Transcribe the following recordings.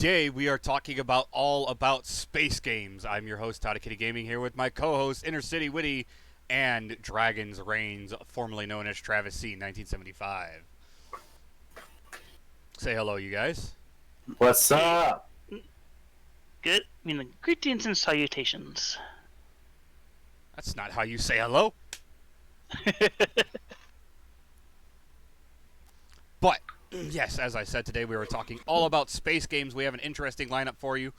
Today we are talking about all about space games. I'm your host, Todd Kitty Gaming, here with my co-host, Inner City Witty, and Dragon's Reigns, formerly known as Travis C. 1975. Say hello, you guys. What's Hey, up? good. Greetings and salutations. That's not how you say hello. But yes, as I said, today we were talking all about space games. We have an interesting lineup for you.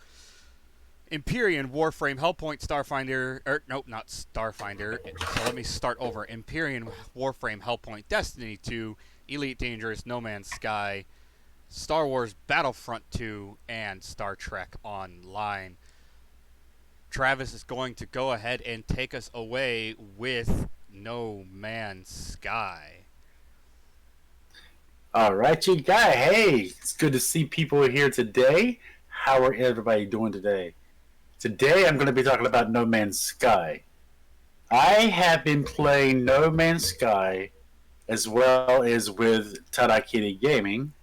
Empyrean, Warframe, Hellpoint, Starfinder, nope, not Starfinder. So let me start over. Empyrean, Warframe, Hellpoint, Destiny 2, Elite Dangerous, No Man's Sky, Star Wars Battlefront 2, and Star Trek Online. Travis is going to go ahead and take us away with No Man's Sky. All right, you guys. Hey, it's good to see people here today. How are everybody doing today? Today, I'm going to be talking about No Man's Sky. I have been playing No Man's Sky as well as with Tada Kitty Gaming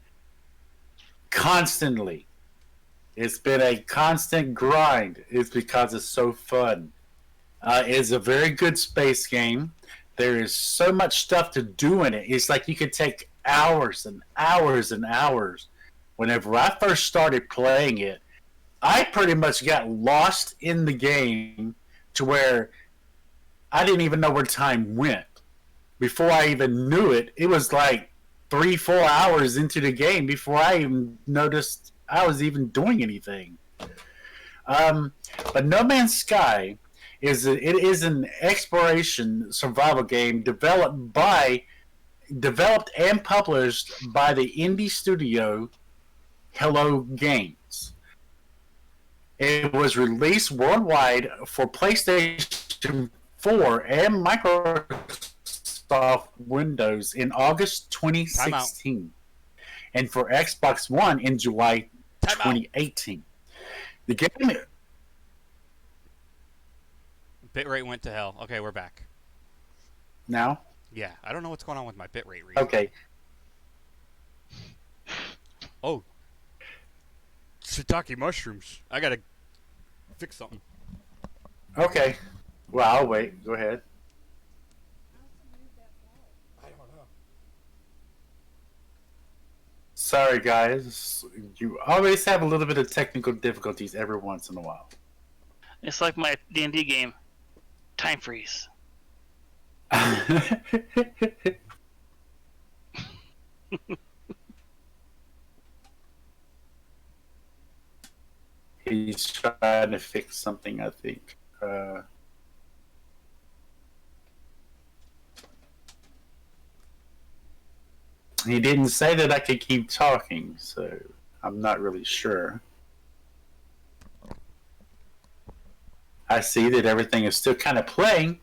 constantly. It's been a constant grind. It's because it's so fun. It's a very good space game. There is so much stuff to do in it. It's like you could take hours and hours and hours. Whenever I first started playing it, I pretty much got lost in the game to where I didn't even know where time went. Before I even knew it, it was like 3-4 hours into the game before I even noticed I was even doing anything. But No Man's Sky is an exploration survival game developed and published by the indie studio Hello Games. It was released worldwide for PlayStation 4 and Microsoft Windows in August 2016, and for Xbox One in July 2018. The game. Bitrate went to hell. Okay, we're back. Now? Yeah, I don't know what's going on with my bitrate read. Okay. Oh. Shiitake mushrooms. I gotta fix something. Okay. Well, I'll wait. Go ahead. I don't know. Sorry, guys. You always have a little bit of technical difficulties every once in a while. It's like my D&D game. Time freeze. He's trying to fix something, I think. He didn't say that I could keep talking, so I'm not really sure. I see that everything is still kind of playing,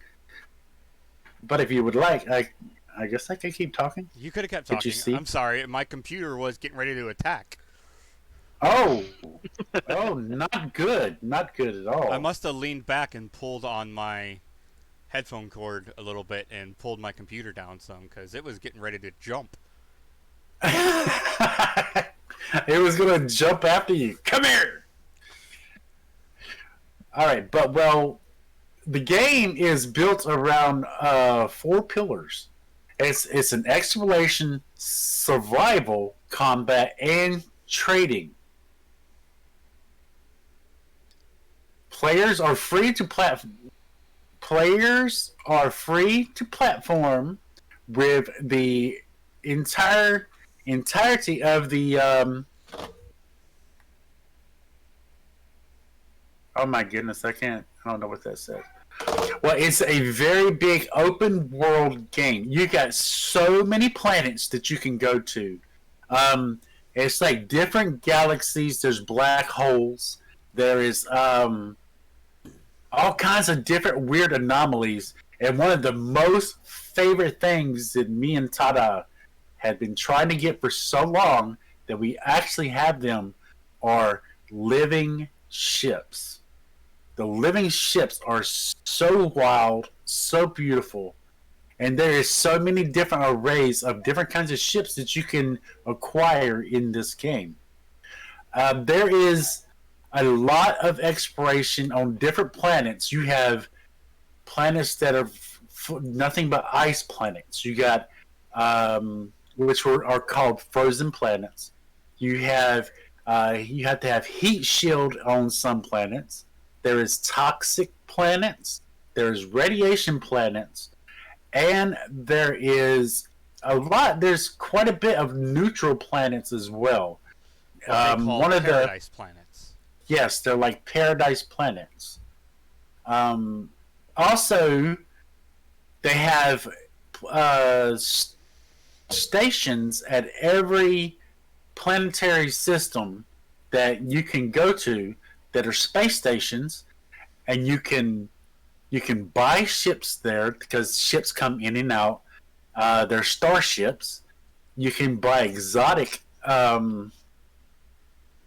but if you would like, I guess I could keep talking. You could have kept Did you talking. see? I'm sorry. My computer was getting ready to attack. Oh, not good, not good at all. I must have leaned back and pulled on my headphone cord a little bit and pulled my computer down some because it was getting ready to jump. It was gonna jump after you. Come here. All right, but the game is built around 4 pillars. It's an exploration, survival, combat, and trading. Players are free to platform with the entirety of the oh my goodness, I don't know what that says. Well, it's a very big open world game. You got so many planets that you can go to. It's like different galaxies. There's black holes. There is all kinds of different weird anomalies. And one of the most favorite things that me and Tada had been trying to get for so long that we actually have them are living ships. The living ships are so wild, so beautiful, and there is so many different arrays of different kinds of ships that you can acquire in this game. There is a lot of exploration on different planets. You have planets that are nothing but ice planets. You got which are called frozen planets. You have to have heat shield on some planets. There is toxic planets. There's radiation planets, and there is a lot. There's quite a bit of neutral planets as well. What they call One of paradise planets. yes, they're like paradise planets. Also, they have uh, stations at every planetary system that you can go to that are space stations, and you can buy ships there because ships come in and out. They're starships. You can buy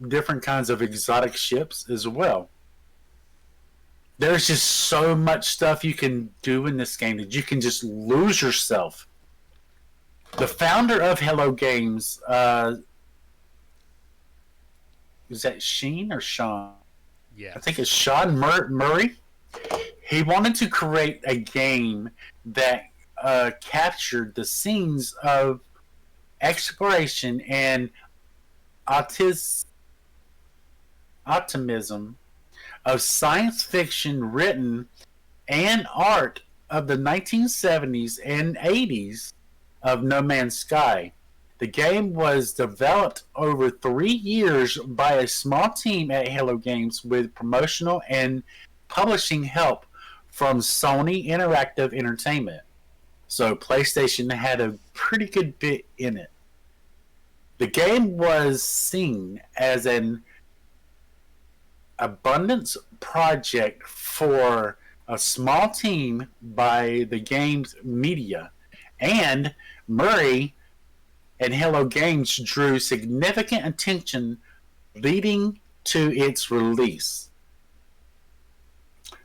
different kinds of exotic ships as well. There's just so much stuff you can do in this game that you can just lose yourself. The founder of Hello Games, is that Sheen or Sean? Yeah. I think it's Sean Murray. He wanted to create a game that captured the scenes of exploration and optimism of science fiction written and art of the 1970s and 80s of No Man's Sky. The game was developed over 3 years by a small team at Hello Games with promotional and publishing help from Sony Interactive Entertainment. So PlayStation had a pretty good bit in it. The game was seen as an abundance project for a small team by the game's media, and Murray and Hello Games drew significant attention leading to its release.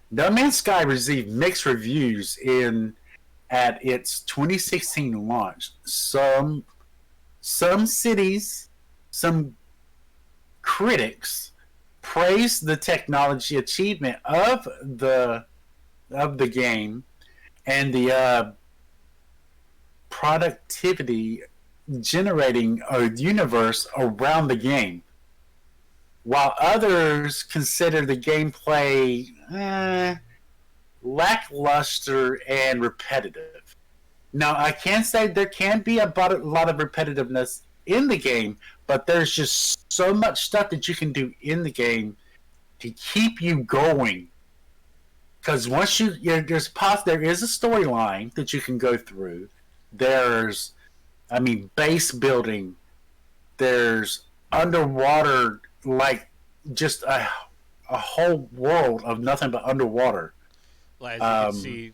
No Man's Sky received mixed reviews in at its 2016 launch. Some cities, some critics praised the technology achievement of the game and the productivity generating a universe around the game, while others consider the gameplay lackluster and repetitive. Now, I can say there can be a lot of repetitiveness in the game, but there's just so much stuff that you can do in the game to keep you going. Because once there is a storyline that you can go through. There's, base building. There's underwater, like just a whole world of nothing but underwater. As you can see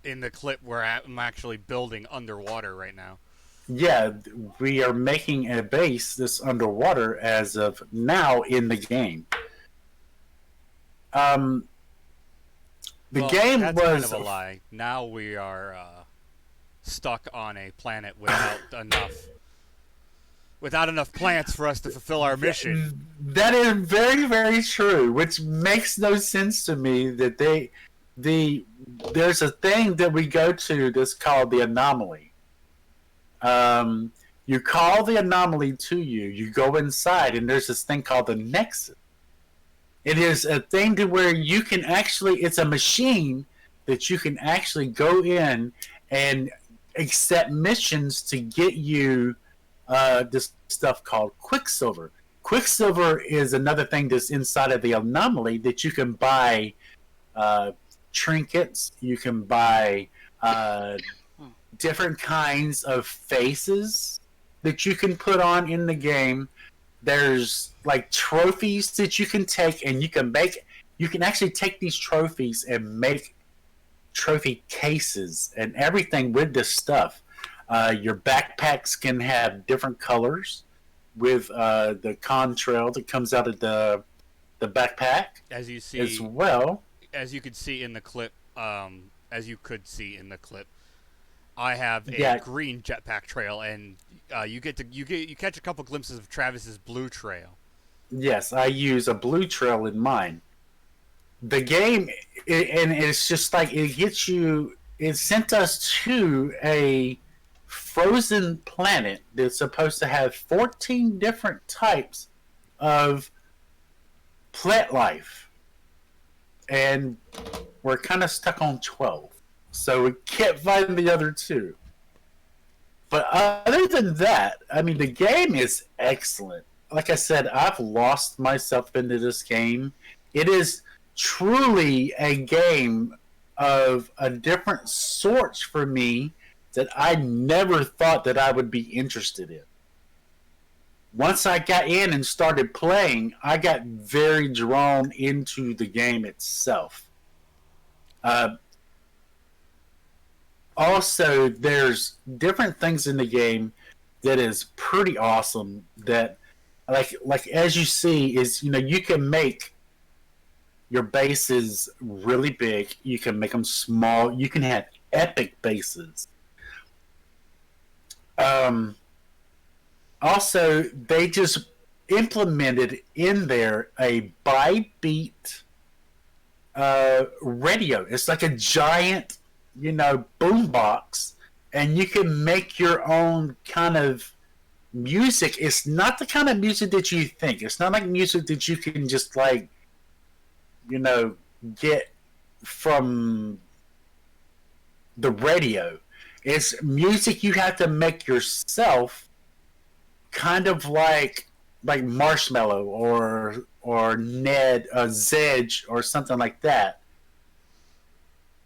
in the clip where I'm actually building underwater right now. Yeah, we are making a base this underwater as of now in the game. The game that's was kind of a lie. Now we are stuck on a planet without enough plants for us to fulfill our mission. That is very, very true, which makes no sense to me that there's a thing that we go to that's called the anomaly. You call the anomaly to you. You go inside, and there's this thing called the Nexus. It is a thing to where you can actually. It's a machine that you can actually go in and accept missions to get you this stuff called Quicksilver. Quicksilver is another thing that's inside of the anomaly that you can buy trinkets. You can buy different kinds of faces that you can put on in the game. There's like trophies that you can take, and you can actually take these trophies and make trophy cases and everything with this stuff. Your backpacks can have different colors with the contrail that comes out of the backpack, As you see, as well. As you could see in the clip, I have a green jetpack trail, and you catch a couple glimpses of Travis's blue trail. Yes, I use a blue trail in mine. The game, and it's just like it gets you. It sent us to a frozen planet that's supposed to have 14 different types of plant life, and we're kind of stuck on 12. So we can't find the other two. But other than that, I mean, the game is excellent. Like I said, I've lost myself into this game. It is truly a game of a different sort for me that I never thought that I would be interested in. Once I got in and started playing, I got very drawn into the game itself. Uh, Also, there's different things in the game that is pretty awesome. That, like as you see, is you can make your bases really big. You can make them small. You can have epic bases. Um, Also, they just implemented in there a by beat radio. It's like a giant, boombox, and you can make your own kind of music. It's not the kind of music that you think. It's not like music that you can just get from the radio. It's music you have to make yourself, kind of like Marshmallow or Ned Zedge or something like that.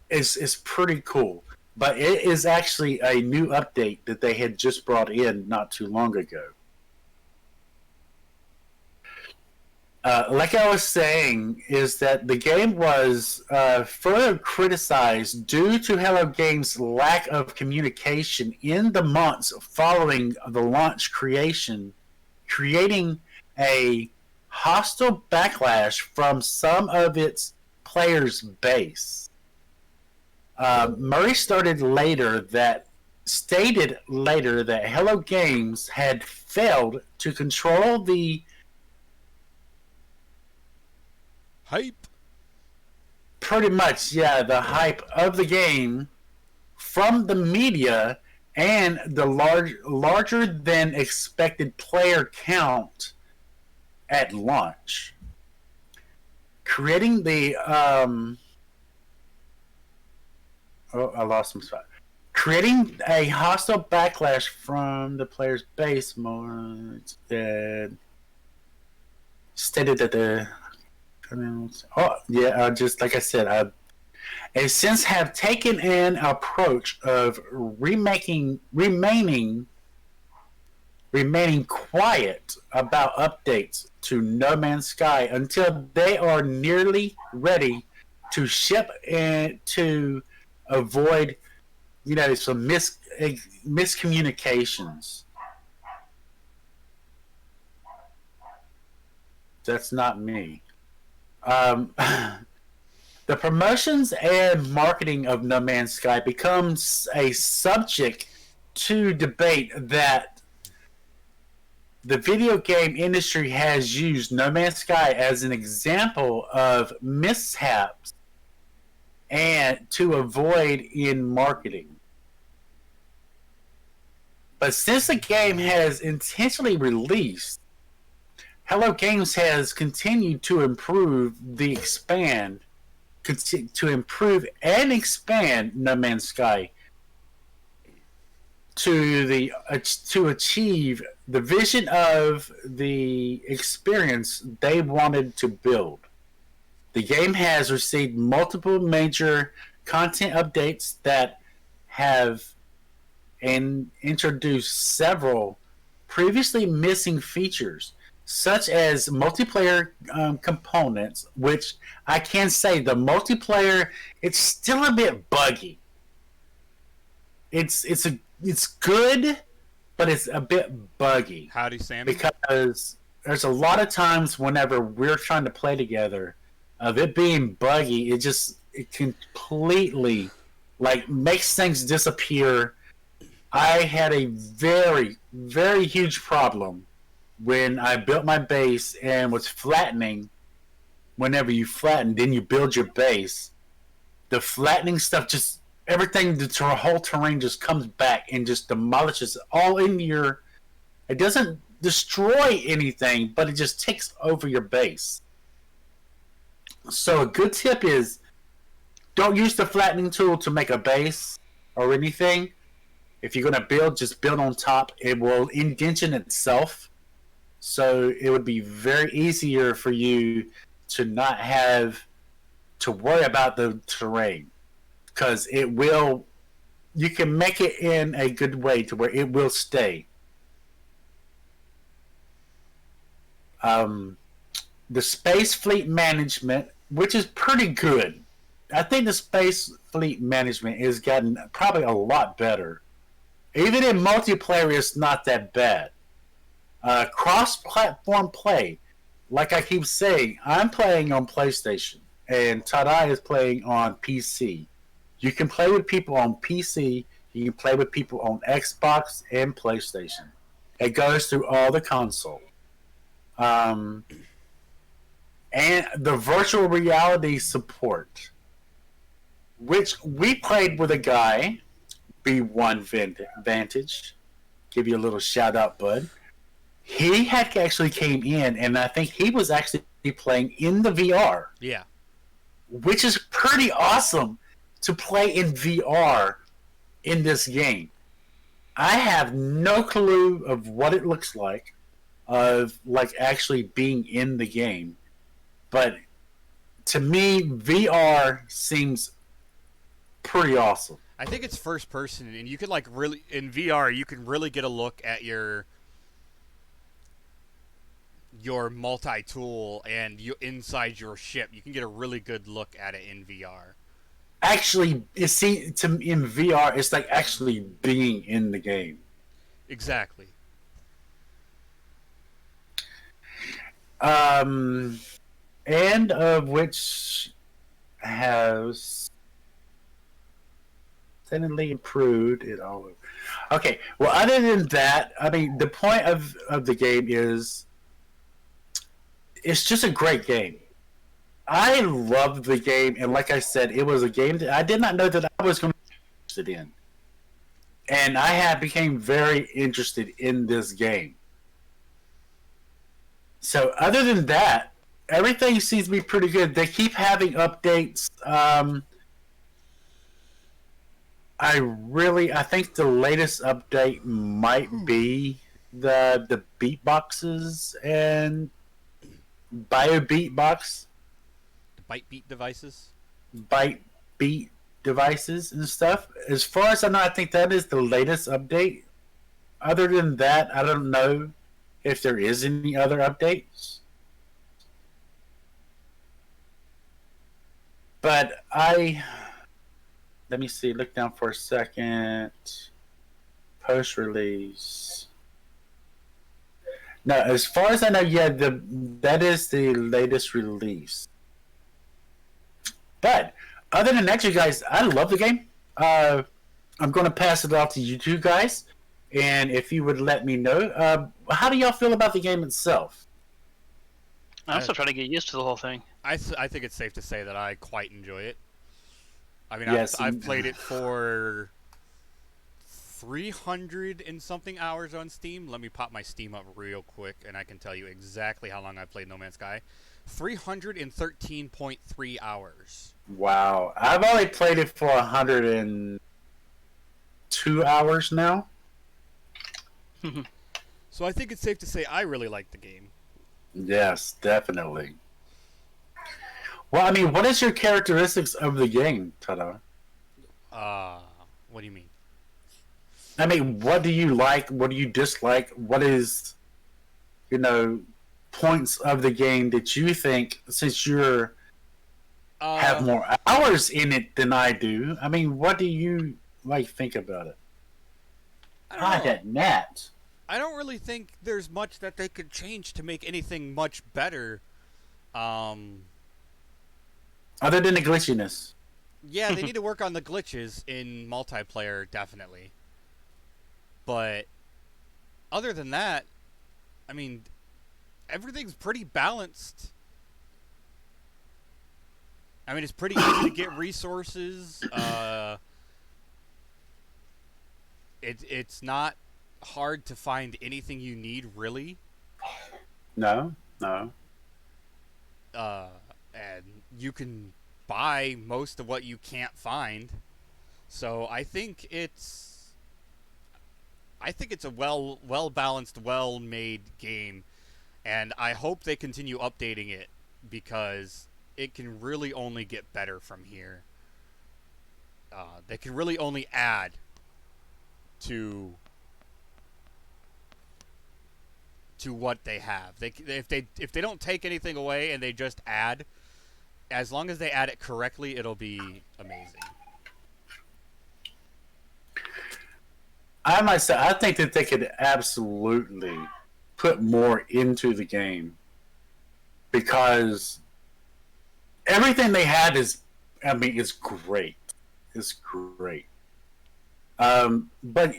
Is pretty cool. But it is actually a new update that they had just brought in not too long ago. Like I was saying, is that the game was further criticized due to Hello Games' lack of communication in the months following the launch, creating a hostile backlash from some of its players' base. Murray stated later that Hello Games had failed to control the Hype. pretty much, yeah, the hype of the game from the media and the larger than expected player count at launch, creating the I lost some spot. Creating a hostile backlash from the player's base. More stated that the just like I said, and since have taken an approach of remaining quiet about updates to No Man's Sky until they are nearly ready to ship and to avoid, some miscommunications. That's not me. The promotions and marketing of No Man's Sky becomes a subject to debate that the video game industry has used No Man's Sky as an example of mishaps and to avoid in marketing. But since the game has intentionally released, Hello Games has continued to improve and expand No Man's Sky to achieve the vision of the experience they wanted to build. The game has received multiple major content updates that have introduced several previously missing features, such as multiplayer components, which I can say the multiplayer, it's still a bit buggy. It's good, but it's a bit buggy. Howdy, Sammy. Because there's a lot of times whenever we're trying to play together, of it being buggy, it completely makes things disappear. I had a very, very huge problem when I built my base and was flattening, whenever you flatten, then you build your base, the flattening stuff just everything, the whole terrain just comes back and just demolishes all in your. It doesn't destroy anything, but it just takes over your base. So a good tip is don't use the flattening tool to make a base or anything. If you're going to build, just build on top. It will indention itself. So it would be very easier for you to not have to worry about the terrain. Because it will, you can make it in a good way to where it will stay. The space fleet management, which is pretty good. I think the space fleet management has gotten probably a lot better. Even in multiplayer, it's not that bad. Cross-platform play, like I keep saying, I'm playing on PlayStation, and Tadai is playing on PC. You can play with people on PC. You can play with people on Xbox and PlayStation. It goes through all the consoles. And the virtual reality support, which we played with a guy, B1 Vantage. Give you a little shout out, bud. He had actually came in, and I think he was actually playing in the VR. Yeah. Which is pretty awesome to play in VR in this game. I have no clue of what it looks like, of like actually being in the game, but to me, VR seems pretty awesome. I think it's first person, and you could like really in VR, you can really get a look at your multi-tool and you inside your ship. You can get a really good look at it in VR. Actually, in VR, it's like actually being in the game. Exactly. And of which has steadily improved it all. Okay, well, other than that, I mean, the point of the game is it's just a great game. I loved the game, and like I said, it was a game that I did not know that I was going to be interested in. And I became very interested in this game. So other than that, everything seems to be pretty good. They keep having updates. I think the latest update might be the beatboxes and bio beatbox. The bite beat devices. Bite beat devices and stuff. As far as I know, I think that is the latest update. Other than that, I don't know if there is any other updates. But let me see, look down for a second. Post-release. No, as far as I know, yeah, that is the latest release. But other than that, you guys, I love the game. I'm going to pass it off to you two guys. And if you would let me know, how do y'all feel about the game itself? I'm still trying to get used to the whole thing. I think it's safe to say that I quite enjoy it. I mean, Yes, I've played it for 300 and something hours on Steam. Let me pop my Steam up real quick, and I can tell you exactly how long I've played No Man's Sky. 313.3 hours. Wow. I've only played it for 102 hours now. So I think it's safe to say I really like the game. Yes, definitely. Well, I mean, what is your characteristics of the game, Tada? What do you mean? I mean, what do you like? What do you dislike? What is, points of the game that you think, since you're have more hours in it than I do? I mean, what do you think about it? That gnat. I don't really think there's much that they could change to make anything much better. Other than the glitchiness. Yeah, they need to work on the glitches in multiplayer, definitely. But other than that, I mean, everything's pretty balanced. I mean, it's pretty easy to get resources. It's not hard to find anything you need, really. No, no. Uh, and you can buy most of what you can't find. So I think it's a well balanced, well made game, and I hope they continue updating it because it can really only get better from here. They can really only add to what they have. If they don't take anything away and they just add, as long as they add it correctly, it'll be amazing. I might say I think that they could absolutely put more into the game because everything they had is, I mean, is great. It's great. But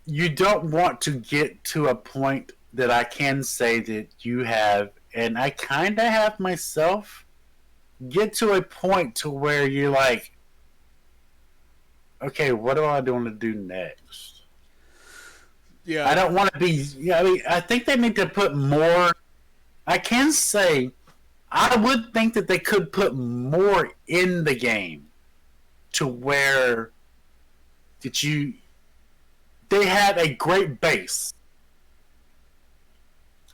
you don't want to get to a point that I can say that you have, and I kind of have myself, get to a point to where you're like, okay, what am I going to do next? Yeah, I don't want to be. Yeah, I mean, I think they need to put more. I can say, I would think that they could put more in the game to where that you. They have a great base.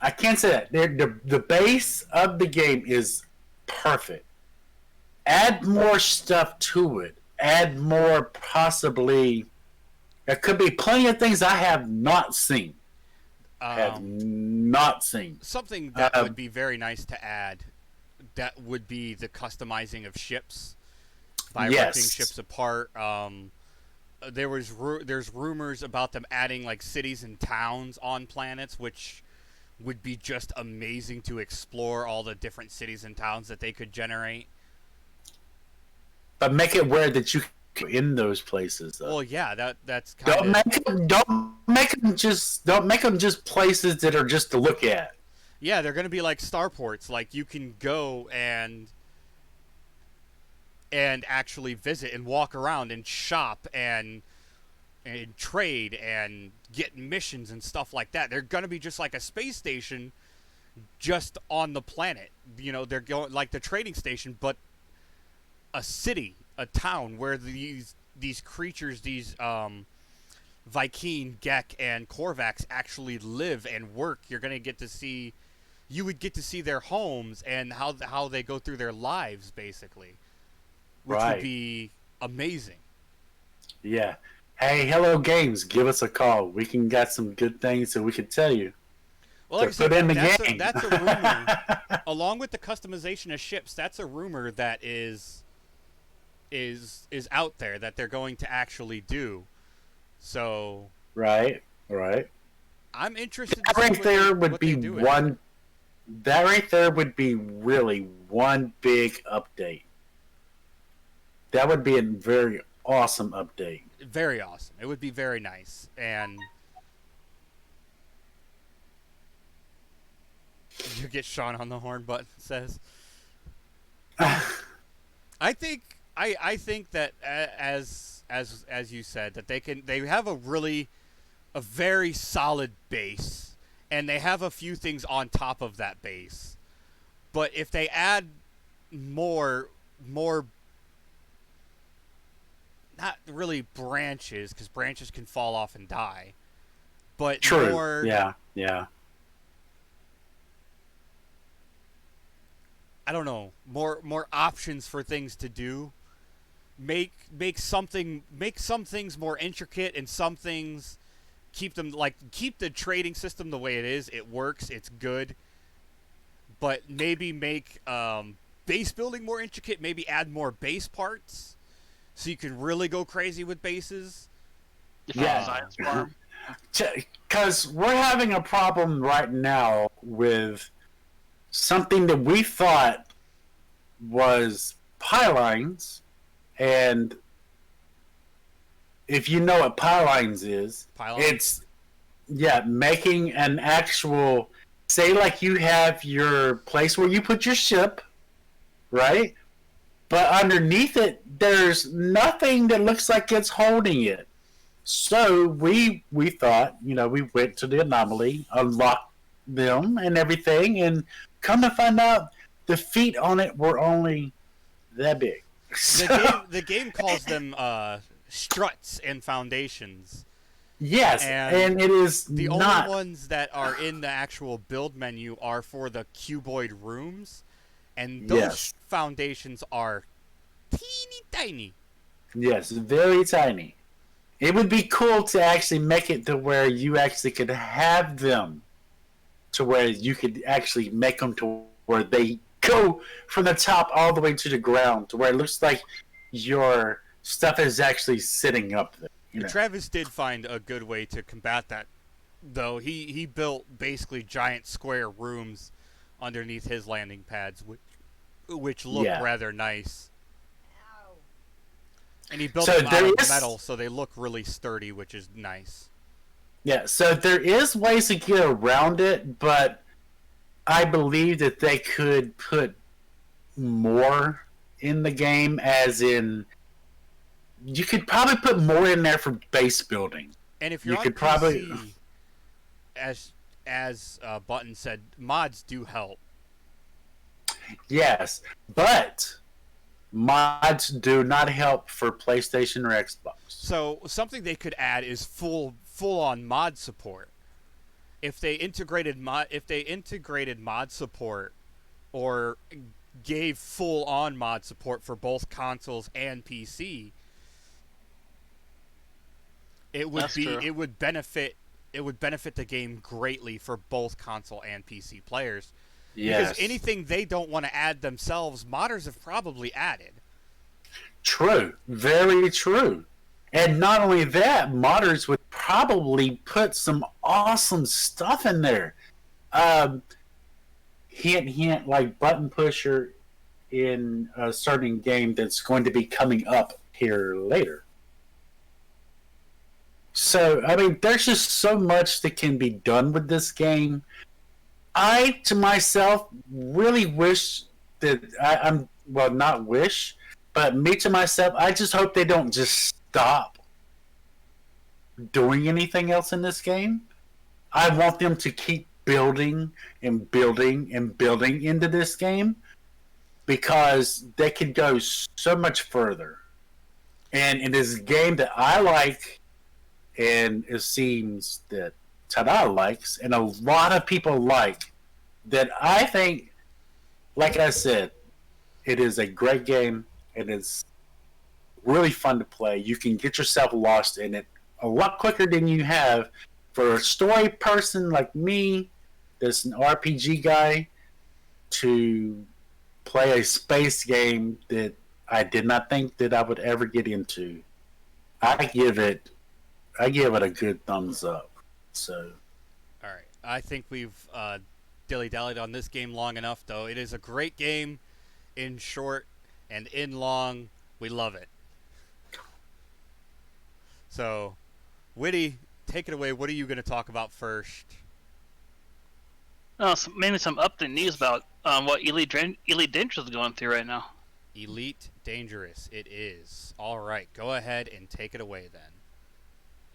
I can't say that. The base of the game is perfect. Add more stuff to it. Add more possibly. There could be plenty of things I have not seen. Have not seen. Something that would be very nice to add. That would be the customizing of ships by ripping ships apart. There's rumors about them adding like cities and towns on planets, which would be just amazing to explore all the different cities and towns that they could generate. But make it where that you can go in those places. Though. Well, yeah, that's kind of don't make them just places that are just to look at. Yeah, they're going to be like starports. Like you can go and actually visit and walk around and shop and trade and get missions and stuff like that. They're going to be just like a space station just on the planet. You know, they're going like the trading station, but a city, a town where these creatures, these Vy'keen, Gek, and Korvax actually live and work. You would get to see their homes and how they go through their lives, basically, which would be amazing. Yeah. Hey, Hello Games, give us a call. We can got some good things that we can tell you. Well, like I said, that's a rumor. Along with the customization of ships, that's a rumor that is out there that they're going to actually do. So right. I'm interested. That right there would be one. That right there would be really one big update. That would be a very awesome update. Very awesome. It would be very nice. And you get Sean on the horn button says. I think that as you said that they have a very solid base, and they have a few things on top of that base. But if they add more not really branches, because branches can fall off and die, but true. More, yeah. I don't know, more options for things to do. Make some things more intricate, and some things keep the trading system the way it is. It works. It's good. But maybe make base building more intricate. Maybe add more base parts, so you can really go crazy with bases. Yeah. Because we're having a problem right now with something that we thought was pylines, and if you know what pylines is, yeah, making an actual, say, like you have your place where you put your ship, right? But underneath it, there's nothing that looks like it's holding it. So we thought, we went to the anomaly, unlocked them and everything, and come to find out, the feet on it were only that big. The So, game calls them struts and foundations, yes, and and it is the only not. ones that are in the actual build menu are for the cuboid rooms, and those Yes, foundations are teeny tiny. yes, very tiny. It would be cool to actually make it to where you actually could have them, to where you could actually make them to where they go from the top all the way to the ground, to where it looks like your stuff is actually sitting up there. Travis did find a good way to combat that, though. He built basically giant square rooms underneath his landing pads, which look Yeah. rather nice. And he built So them out there of is, metal, so they look really sturdy, which is nice. yeah. So there is ways to get around it, but I believe that they could put more in the game, as in you could probably put more in there for base building. And if you're You on could probably, PC, as Button said, mods do help. yes, but mods do not help for PlayStation or Xbox. So something they could add is full on mod support. If they integrated mod support, or gave full on mod support for both consoles and PC, That's true. it would benefit the game greatly for both console and PC players. Yes, Because anything they don't want to add themselves, modders have probably added. true, very true. And not only that, modders would probably put some awesome stuff in there. Um, hint, hint, like button pusher in a certain game that's going to be coming up here later. So, I mean, there's just so much that can be done with this game. I, to myself, really wish that I'm, well, not wish, but me to myself, I just hope they don't just stop doing anything else in this game. I want them to keep building and building and building into this game, because they could go so much further. And it is a game that I like, and it seems that Tada likes, and a lot of people like, that I think, like I said, it is a great game. It is really fun to play. You can get yourself lost in it a lot quicker than you have for a story person like me, that's an RPG guy, to play a space game that I did not think that I would ever get into. I give it I give it a good thumbs up. So, All right, I think we've dilly dallied on this game long enough, though. It is a great game, in short and in long. We love it. So, Witty, take it away. What are you going to talk about first? Mainly some update news about what Elite Dangerous is going through right now. Elite Dangerous. It is. All right, go ahead and take it away then.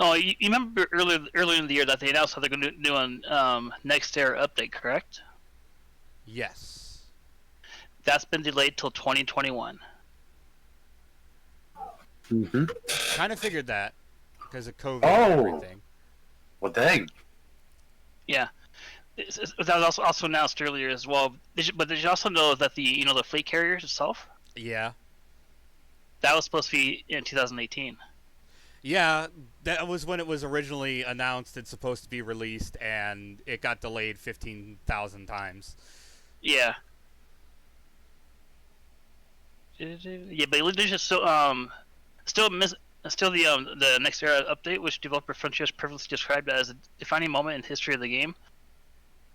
Oh, you remember earlier in the year that they announced how they're going to do a next era update, correct? Yes. That's been delayed till 2021. Kind of figured that because of COVID Oh. and everything. well, dang. Yeah. That was also announced earlier as well. But did you also know that the fleet carriers itself, Yeah. that was supposed to be in 2018? Yeah, that was when it was originally announced it's supposed to be released, and it got delayed 15,000 times. Yeah. Yeah, but Elite Dangerous still the next era update, which developer Frontiers previously described as a defining moment in the history of the game,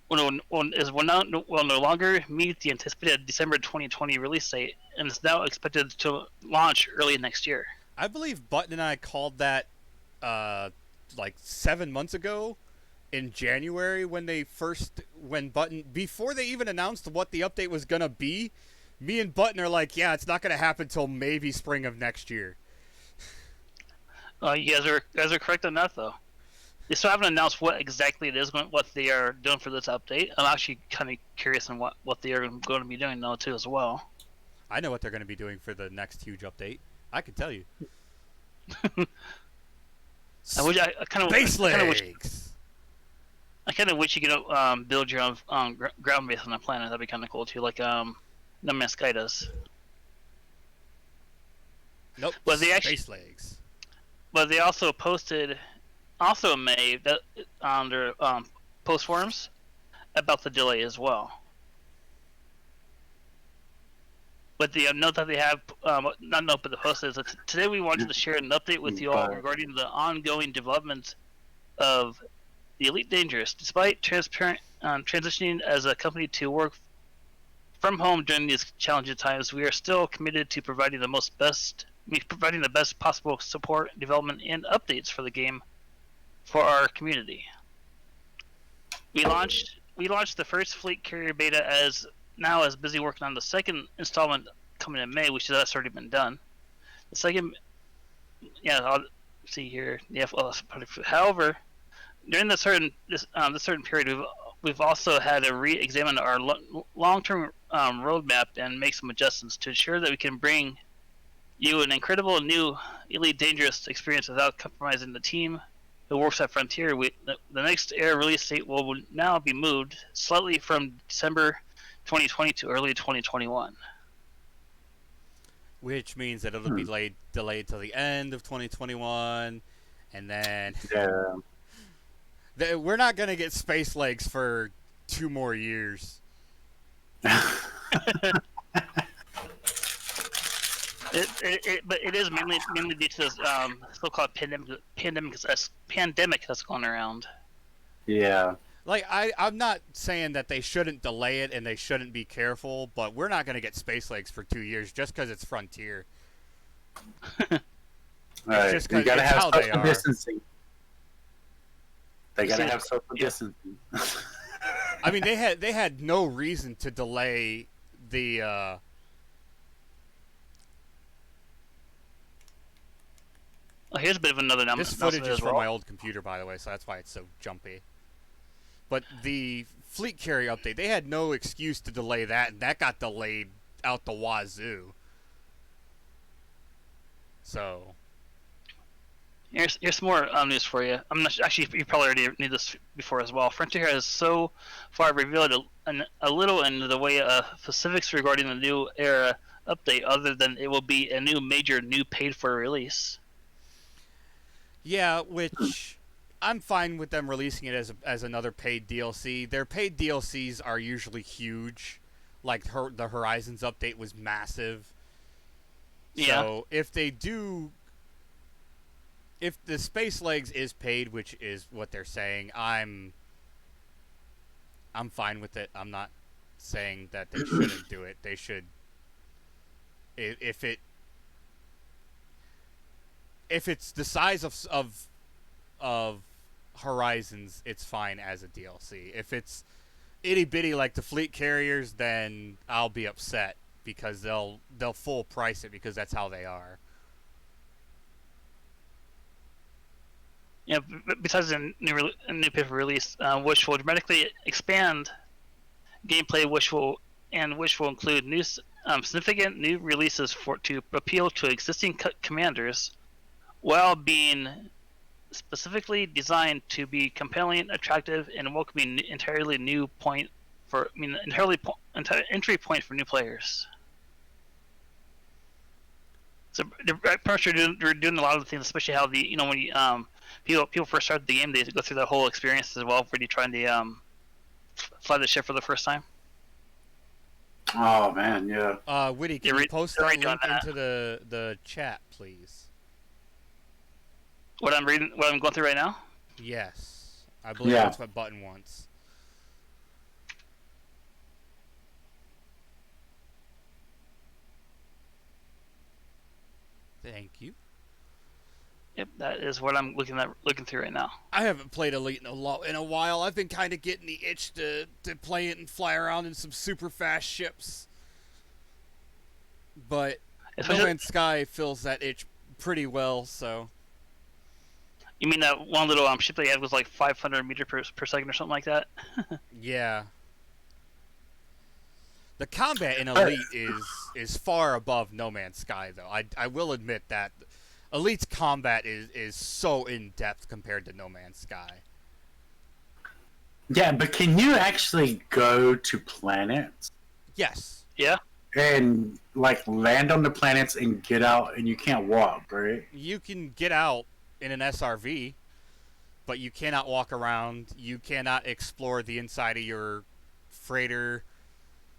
will no longer meet the anticipated December 2020 release date, and is now expected to launch early next year. I believe Button and I called that like 7 months ago in January when Button, before they even announced what the update was gonna be, me and Button are like, yeah, it's not gonna happen till maybe spring of next year. You guys are correct on that though. They still haven't announced what exactly it is, what they are doing for this update. I'm actually kind of curious on what they are going to be doing now too as well. I know what they're gonna be doing for the next huge update. I can tell you. I kind of Space wish legs. I kind of wish you could build your own ground base on a planet. That'd be kind of cool too, like No Man's Sky does. Nope. But they Space legs. But they also posted, also in May, that on their post forums about the delay as well. But the note that they have, not note, but the post is that today we wanted to share an update with you all regarding the ongoing development of the Elite Dangerous. Despite transitioning as a company to work from home during these challenging times, we are still committed to providing the best possible support, development, and updates for the game for our community. We launched the first fleet carrier beta as busy working on the second installment coming in May, which has already been done. The second, I'll see here. Yeah, however, during this certain period, we've also had to re-examine our long-term roadmap and make some adjustments to ensure that we can bring you an incredible new Elite Dangerous experience without compromising the team who works at Frontier. The next air release date will now be moved slightly from December 2020 to early 2021. Which means that it'll be delayed till the end of 2021, and then we're not gonna get space legs for 2 more years. But it is mainly due to this so-called pandemic that's going around. Yeah. Like, I'm not saying that they shouldn't delay it and they shouldn't be careful, but we're not going to get space legs for 2 years just because it's Frontier. Right. Just you gotta have social distancing. They gotta have social distancing. I mean, they had no reason to delay the. Here's a bit of another number. This footage is from my old computer, by the way, so that's why it's so jumpy. But the fleet carrier update, they had no excuse to delay that, and that got delayed out the wazoo. So. Here's some more news for you. I'm not actually, you probably already knew this before as well. Frontier has so far revealed a little in the way of specifics regarding the new era update, other than it will be a major paid for release. Yeah, which I'm fine with them releasing it as another paid DLC. Their paid DLCs are usually huge. Like the Horizons update was massive. Yeah. So if the Space Legs is paid, which is what they're saying, I'm fine with it. I'm not saying that they shouldn't do it. They should. If it's the size of Horizons, it's fine as a DLC. If it's itty bitty like the fleet carriers, then I'll be upset because they'll full price it because that's how they are. Yeah, besides the new paper release, which will dramatically expand gameplay, which will include new significant new releases to appeal to existing commanders, while being specifically designed to be compelling, attractive, and welcoming entry point for new players. So they're doing a lot of the things, especially how when people first start the game, they go through the whole experience as well when you're trying to fly the ship for the first time. Oh man, yeah. Witty, can you post that link into the chat, please? What I'm going through right now? Yes. I believe that's what Button wants. Thank you. Yep, that is what I'm looking through right now. I haven't played Elite in a while. I've been kind of getting the itch to play it and fly around in some super fast ships. But No Especially, Man's Sky fills that itch pretty well, so you mean that one little ship they had was like 500 meters per second or something like that? yeah. The combat in But Elite is far above No Man's Sky, though. I will admit that Elite's combat is so in depth compared to No Man's Sky. yeah, but can you actually go to planets Yes. Yeah. and like land on the planets and get out, and you can't walk, right? You can get out in an SRV, but you cannot walk around. You cannot explore the inside of your freighter.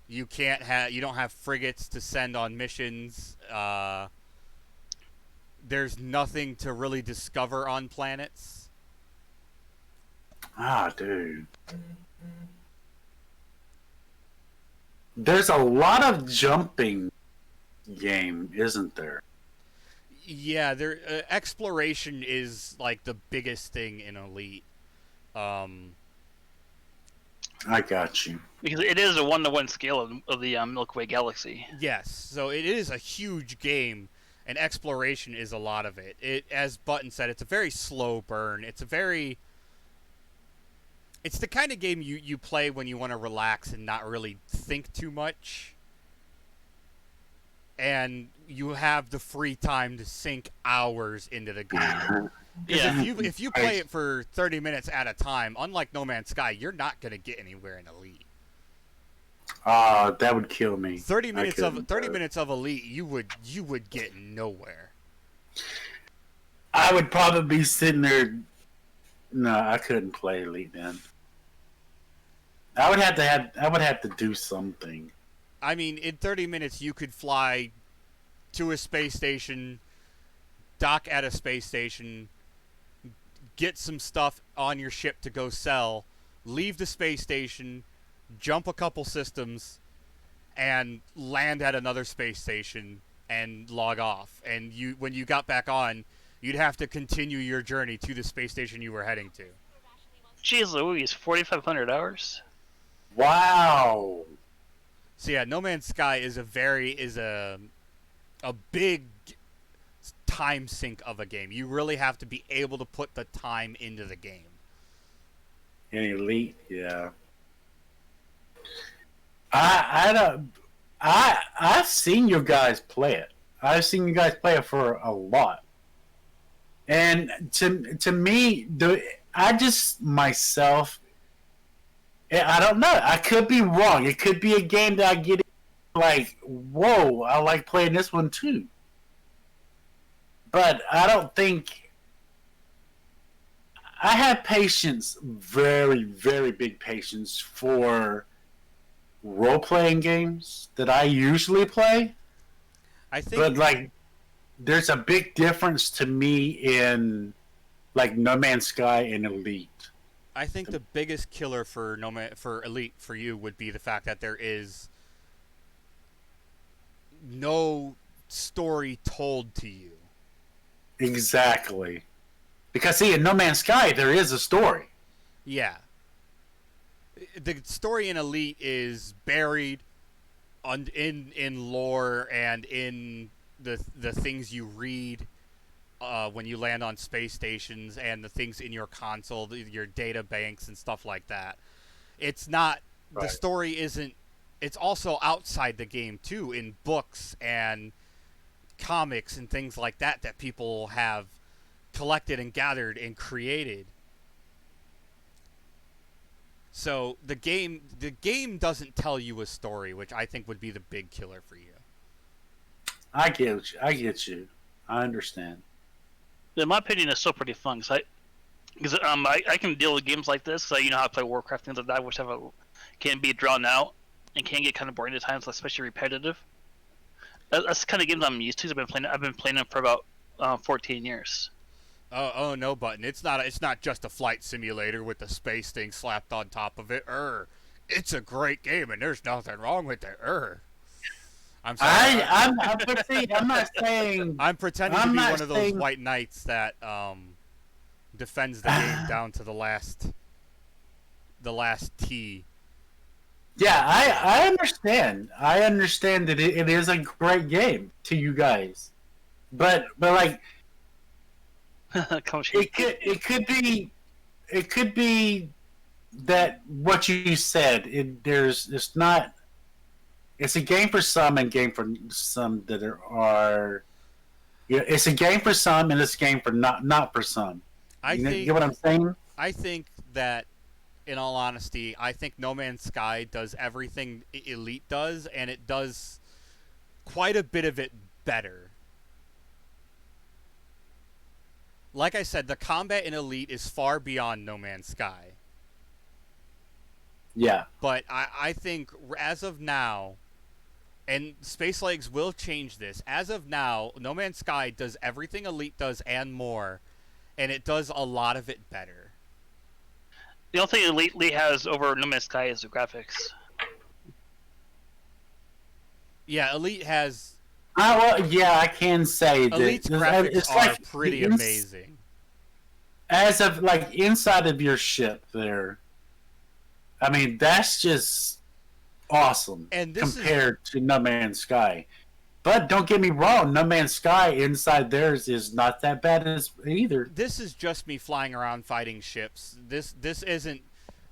You don't have frigates to send on missions. There's nothing to really discover on planets. Ah, dude. There's a lot of jumping game, isn't there? Yeah, exploration is like the biggest thing in Elite. I got you. Because it is a 1-to-1 scale of the Milky Way galaxy. Yes, so it is a huge game, and exploration is a lot of it. As Button said, it's a very slow burn. It's the kind of game you play when you want to relax and not really think too much. And you have the free time to sink hours into the game. Yeah. If you play it for 30 minutes at a time, unlike No Man's Sky, you're not going to get anywhere in Elite. That would kill me. 30 minutes of Elite, you would get nowhere. I would probably be sitting there. No, I couldn't play Elite then. I would have to do something. I mean, in 30 minutes, you could fly to a space station, dock at a space station, get some stuff on your ship to go sell, leave the space station, jump a couple systems, and land at another space station and log off. And when you got back on, you'd have to continue your journey to the space station you were heading to. Jeez Louise, 4,500 hours? Wow. So yeah, No Man's Sky is a big time sink of a game. You really have to be able to put the time into the game. In Elite, yeah. I don't. I've seen you guys play it. I've seen you guys play it for a lot. And to me, I just myself, I don't know. I could be wrong. It could be a game that I get like, whoa, I like playing this one too. But I don't think I have patience, very, very big patience for role-playing games that I usually play. I think, But like, there's a big difference to me in like No Man's Sky and Elite. I think the biggest killer for Elite for you would be the fact that there is no story told to you. Exactly. Because see, in No Man's Sky, there is a story. Yeah. The story in Elite is buried in lore and in the things you read when you land on space stations and the things in your console, your data banks and stuff like that. It's not the story isn't. It's also outside the game too, in books and comics and things like that people have collected and gathered and created. So the game doesn't tell you a story, which I think would be the big killer for you. I get you. I understand. In my opinion, it's still pretty fun. Because I can deal with games like this. So you know how I play Warcraft, things like that, which can be drawn out and can get kind of boring at times, especially repetitive. That's the kind of games I'm used to. I've been playing them for about 14 years. Oh no, Button. It's not just a flight simulator with the space thing slapped on top of it. It's a great game and there's nothing wrong with it. I'm sorry. But see, I'm not saying. I'm pretending to I'm be not one of those saying- white knights that defends the game down to the last T. Yeah, I understand. I understand that it is a great game to you guys, but like it could be that what you said. It's a game for some and game for some that are. Yeah, it's a game for some and it's a game for not for some. You get what I'm saying? I think that, in all honesty, I think No Man's Sky does everything Elite does, and it does quite a bit of it better. Like I said, the combat in Elite is far beyond No Man's Sky. Yeah. But I think as of now, and Space Legs will change this, as of now, No Man's Sky does everything Elite does and more, and it does a lot of it better. The only thing Elite has over No Man's Sky is the graphics. Yeah, Elite has... Well, yeah, I can say that Elite's graphics are pretty amazing. As of, like, inside of your ship there, I mean, that's just awesome And this compared to No Man's Sky. But don't get me wrong, No Man's Sky inside theirs is not that bad as either. This is just me flying around fighting ships. This isn't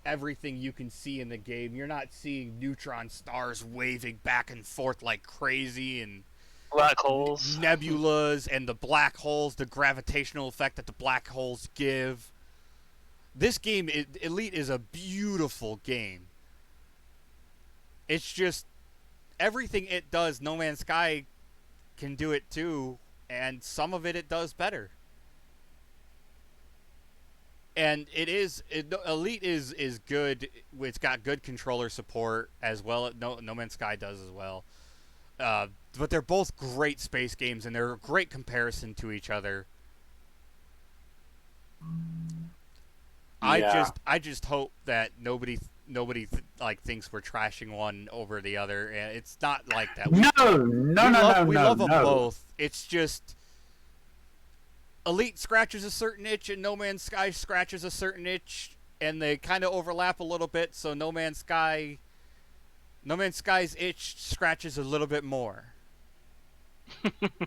everything you can see in the game. You're not seeing neutron stars waving back and forth like crazy and black holes, nebulas, and the black holes, the gravitational effect that the black holes give. This game, Elite, is a beautiful game. It's just everything it does, No Man's Sky can do it too, and some of it does better. And Elite is good. It's got good controller support as well. No Man's Sky does as well. But they're both great space games, and they're a great comparison to each other. Yeah. I just hope that nobody thinks we're trashing one over the other, and it's not like that. We love them no. both. It's just Elite scratches a certain itch, and No Man's Sky scratches a certain itch, and they kind of overlap a little bit. So No Man's Sky's itch scratches a little bit more.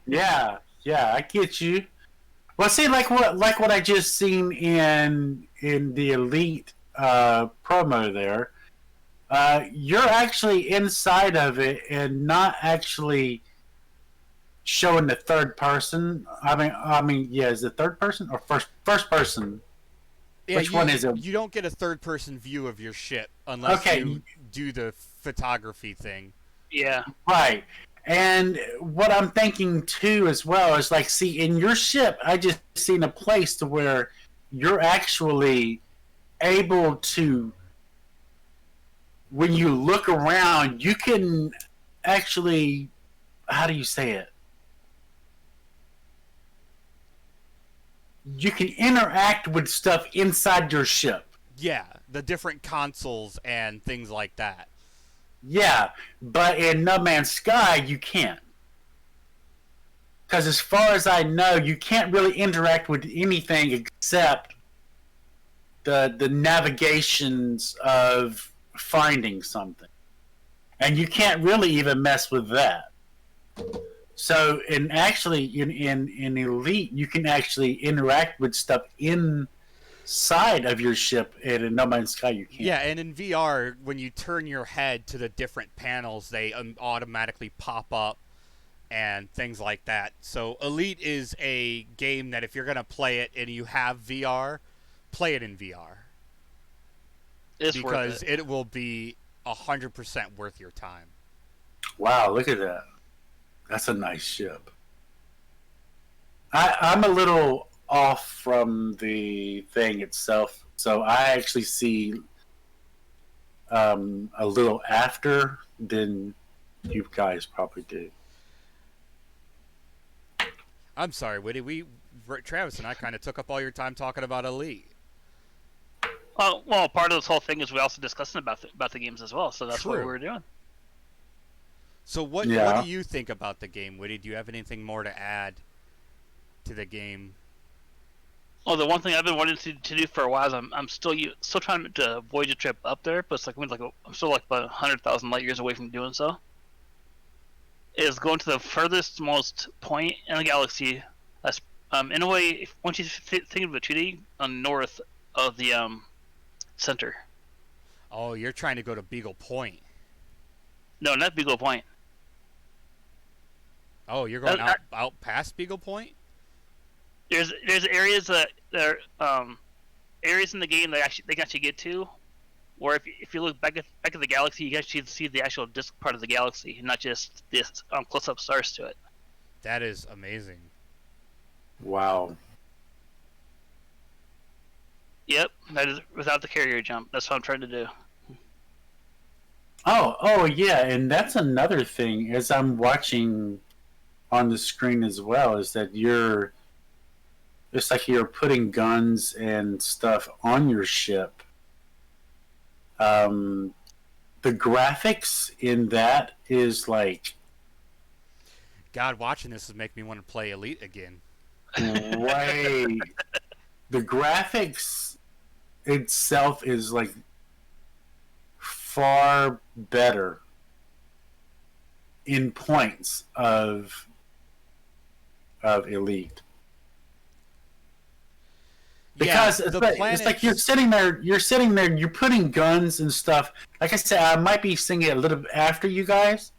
Yeah, I get you. Well, see, like what I just seen in the Elite promo there. You're actually inside of it and not actually showing the third person. I mean, yeah, is it third person or first person? Yeah, Which one is it? You don't get a third-person view of your ship unless you do the photography thing. Yeah. Right. And what I'm thinking too as well is like, see, in your ship, I just seen a place to where you're actually able to, when you look around, you can actually, how do you say it? You can interact with stuff inside your ship. Yeah, the different consoles and things like that. Yeah, but in No Man's Sky, you can't. Because as far as I know, you can't really interact with anything except the navigations of finding something. And you can't really even mess with that. So, in Elite, you can actually interact with stuff inside of your ship, and in No Man's Sky, you can't. Yeah, and in VR, when you turn your head to the different panels, they automatically pop up and things like that. So, Elite is a game that if you're going to play it and you have VR, play it in VR. It's because worth it will be 100% worth your time. Wow, look at that. That's a nice ship. I'm a little off from the thing itself, so I actually see a little after than you guys probably do. I'm sorry, Whitty. Travis and I kind of took up all your time talking about Elite. Well, part of this whole thing is we also discussing about the games as well, so that's what True. we're doing. So what Yeah. do you think about the game, Woody? Do you have anything more to add to the game? Well, the one thing I've been wanting to do for a while is I'm still trying to avoid a trip up there, but it's like I'm still like about 100,000 light years away from doing so. Is going to the furthest most point in the galaxy. That's in a way, once you think of the 2D north of the center. Oh, you're trying to go to Beagle Point. No, not Beagle Point. Oh, you're going out past Beagle Point? There's areas that are areas in the game that they can actually get to, where if you look back at the galaxy, you can actually see the actual disk part of the galaxy, not just this close-up stars to it. That is amazing. Wow. Yep, that is without the carrier jump. That's what I'm trying to do. Oh, yeah, and that's another thing. As I'm watching on the screen as well, is that it's like you're putting guns and stuff on your ship. The graphics in that is like God, watching this is making me want to play Elite again. way. The graphics itself is like far better in points of Elite. Because yeah, it's like you're sitting there, you're putting guns and stuff. Like I said, I might be singing it a little bit after you guys,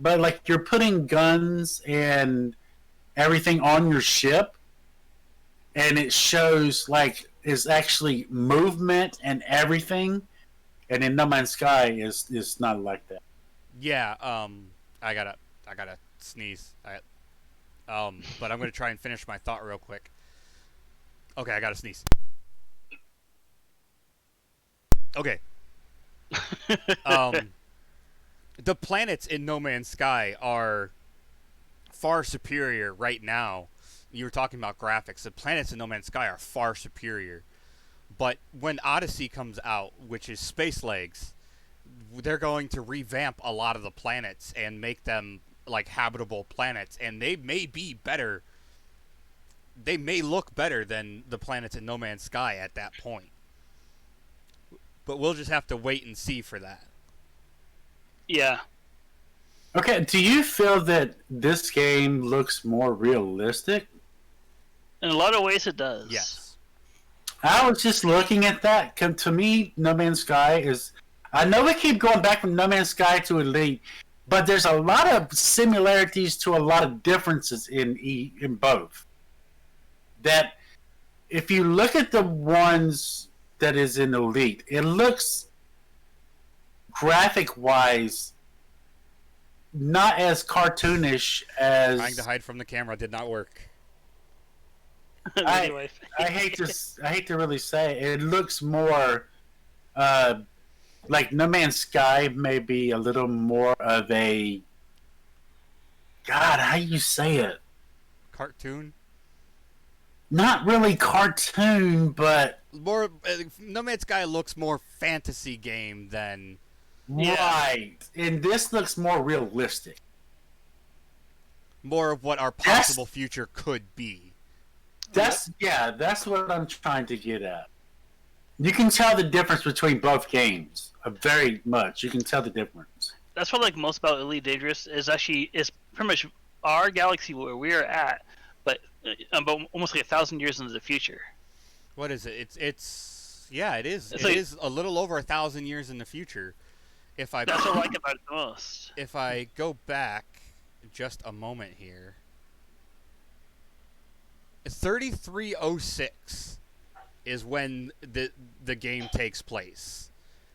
but like you're putting guns and everything on your ship, and it shows like is actually movement and everything. And in No Man's Sky is not like that. Yeah, I gotta sneeze. But I'm gonna try and finish my thought real quick. Okay, I gotta sneeze. Okay. The planets in No Man's Sky are far superior right now. You were talking about graphics. The planets in No Man's Sky are far superior. But when Odyssey comes out, which is Space Legs, they're going to revamp a lot of the planets and make them like habitable planets, and they may be better. They may look better than the planets in No Man's Sky at that point. But we'll just have to wait and see for that. Yeah. Okay, do you feel that this game looks more realistic? In a lot of ways, it does. Yes. I was just looking at that. To me, No Man's Sky is. I know we keep going back from No Man's Sky to Elite, but there's a lot of similarities to a lot of differences in both. That if you look at the ones that is in Elite, it looks graphic wise not as cartoonish as. Trying to hide from the camera did not work. Anyway. I hate to really say it looks more like No Man's Sky may be a little more of a God, how you say it? Cartoon? Not really cartoon, but More No Man's Sky looks more fantasy game than right. And this looks more realistic. more of what our possible future could be. That's what I'm trying to get at. You can tell the difference between both games very much. You can tell the difference. That's what I like most about Elite Dangerous is pretty much our galaxy where we are at, but almost like 1,000 years into the future. What is it? It's yeah, it is. It's It like- is a little over 1,000 years in the future. That's what I like about it the most. If I go back just a moment here, 3306 is when the game takes place.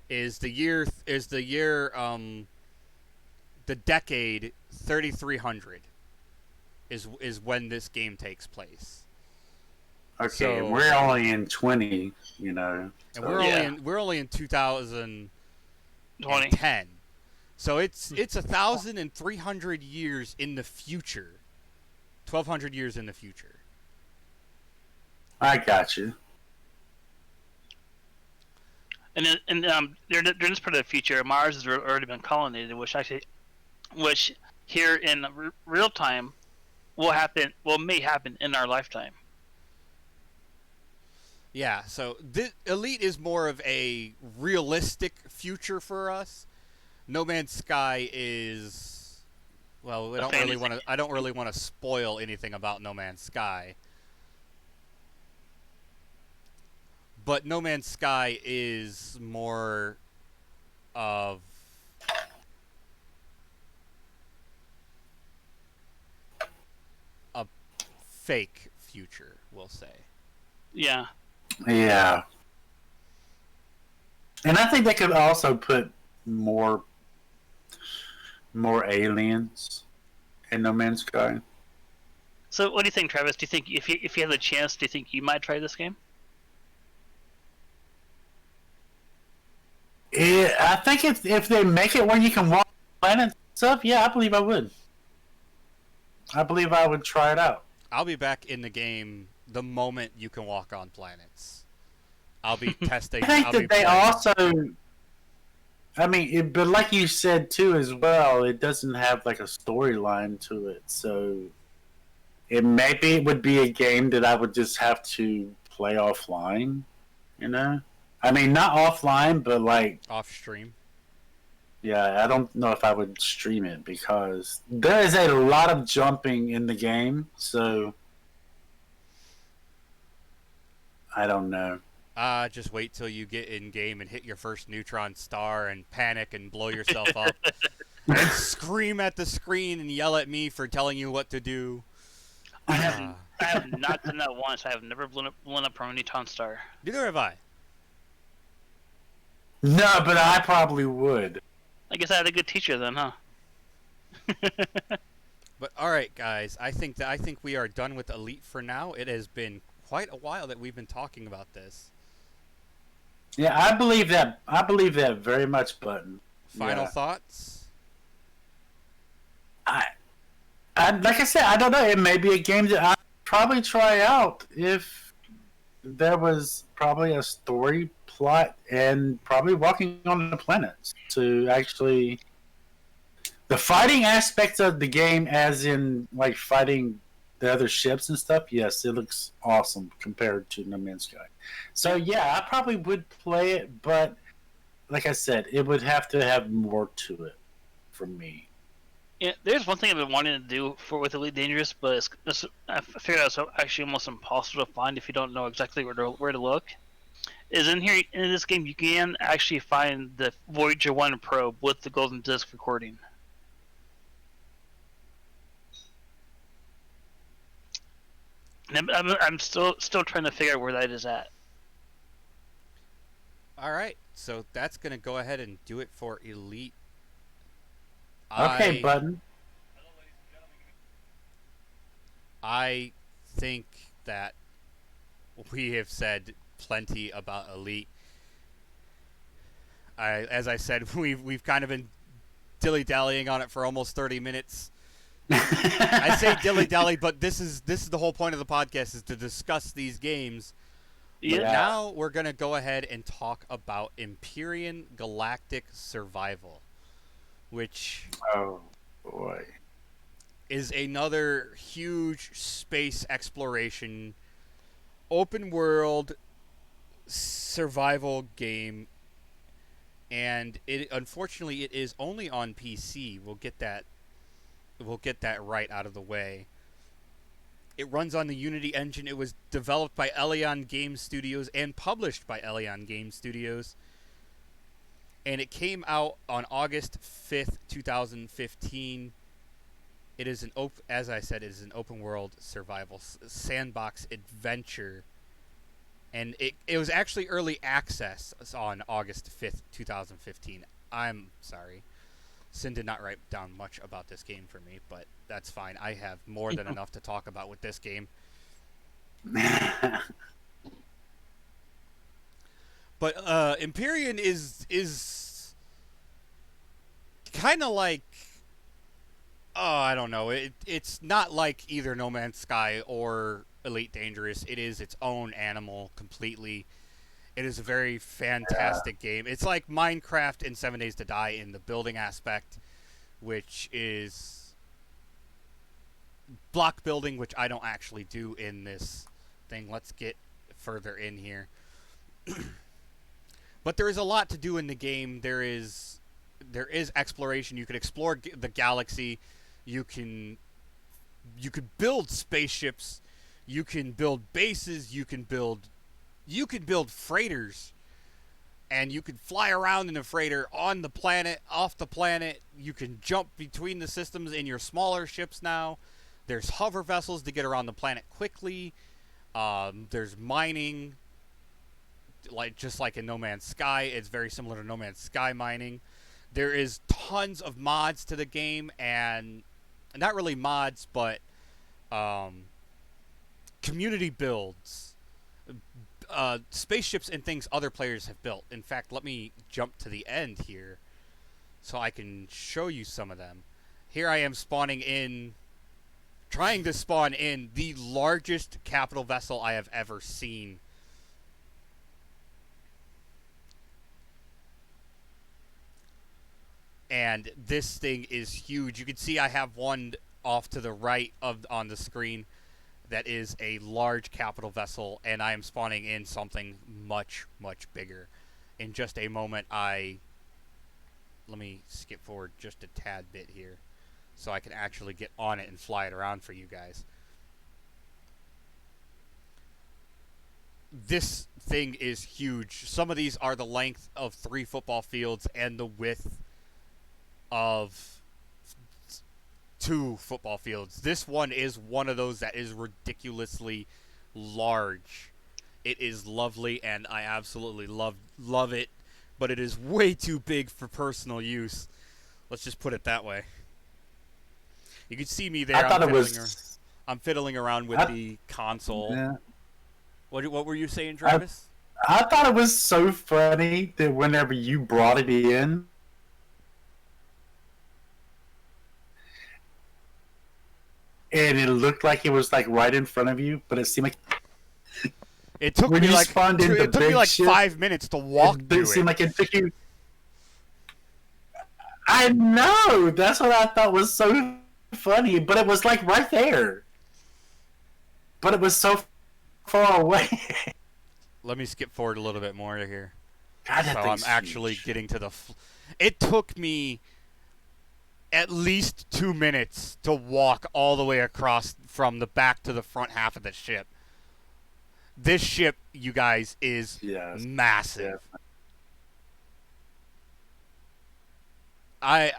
The decade 3300 is when this game takes place. Okay, So- we're only in 20, you know. And so- we're only in 2010. 20. So it's 1,300 years in the future. 1,200 years in the future. I got you. And during this part of the future, Mars has already been colonized, which actually which here in real time may happen in our lifetime. Yeah, so Elite is more of a realistic future for us. No Man's Sky is, well, I don't really want to spoil anything about No Man's Sky. But No Man's Sky is more of a fake future, we'll say. Yeah. Yeah. And I think they could also put more aliens in No Man's Sky. So, what do you think, Travis? Do you think if you had the chance, do you think you might try this game? I think if they make it where you can walk planets and stuff, yeah, I believe I would. I believe I would try it out. I'll be back in the game the moment you can walk on planets. I'll be testing. I think that they also, I mean, but like you said too, as well, it doesn't have like a storyline to it, so it would be a game that I would just have to play offline. You know, I mean, not offline, but like off stream. Yeah, I don't know if I would stream it because there is a lot of jumping in the game, so I don't know. Just wait till you get in game and hit your first neutron star and panic and blow yourself up and scream at the screen and yell at me for telling you what to do. I have not done that once. I have never blown up from a neutron star. Neither have I. No, but I probably would. I guess I had a good teacher then, huh? But all right, guys, I think we are done with Elite for now. It has been quite a while that we've been talking about this. Yeah, I believe that. I believe that very much, Button. Final thoughts? I like I said, I don't know. It may be a game that I'd probably try out if there was probably a story plot and probably walking on the planets to actually the fighting aspects of the game, as in like fighting the other ships and stuff. Yes, it looks awesome compared to No Man's Sky. So yeah, I probably would play it, but like I said, it would have to have more to it for me. Yeah, there's one thing I've been wanting to do with Elite Dangerous, but I figured out it's actually almost impossible to find if you don't know exactly where to look. Is in here in this game you can actually find the Voyager 1 probe with the golden disc recording. And I'm still trying to figure out where that is at. All right, so that's gonna go ahead and do it for Elite. Okay, Button. I think that we have said plenty about Elite. As I said, we've kind of been dilly-dallying on it for almost 30 minutes. I say dilly-dally, but this is the whole point of the podcast, is to discuss these games. Yeah. But now we're going to go ahead and talk about Empyrean Galactic Survival, which Oh boy, is another huge space exploration, open world survival game, and unfortunately it is only on PC. We'll get that right out of the way. It runs on the Unity engine. It was developed by Elion Game Studios and published by Elion Game Studios. And it came out on August 5th, 2015. It is as I said, it is an open world survival sandbox adventure. And it was actually early access on August 5th, 2015. I'm sorry. Sin did not write down much about this game for me, but that's fine. I have more than enough to talk about with this game. But Empyrean is kind of like, I don't know. It's not like either No Man's Sky or Elite Dangerous. It is its own animal completely. It is a very fantastic game. It's like Minecraft and 7 Days to Die in the building aspect, which is block building, which I don't actually do in this thing. Let's get further in here. But there is a lot to do in the game. There is exploration. You can explore the galaxy. You could build spaceships. You can build bases. You can build freighters, and you can fly around in a freighter on the planet, off the planet. You can jump between the systems in your smaller ships now. There's hover vessels to get around the planet quickly. There's mining, just like in No Man's Sky. It's very similar to No Man's Sky mining. There is tons of mods to the game, and not really mods, but community builds, spaceships and things other players have built. In fact, let me jump to the end here so I can show you some of them. Here I am trying to spawn in the largest capital vessel I have ever seen. And this thing is huge. You can see I have one off to the right on the screen that is a large capital vessel, and I am spawning in something much, much bigger. In just a moment, let me skip forward just a tad bit here so I can actually get on it and fly it around for you guys. This thing is huge. Some of these are the length of 3 football fields and the width of 2 football fields. This one is one of those that is ridiculously large. It is lovely, and I absolutely love it, but it is way too big for personal use. Let's just put it that way. You can see me there. I'm fiddling around with the console. Yeah. What were you saying, Travis? I thought it was so funny that whenever you brought it in, and it looked like it was like right in front of you, but it seemed like it took me like 5 minutes to walk through it. It seemed like it took you. I know. That's what I thought was so funny, but it was like right there. But it was so far away. Let me skip forward a little bit more here. God, that so I'm actually getting to the. It took me at least 2 minutes to walk all the way across from the back to the front half of the ship. This ship, you guys, is massive. Yeah.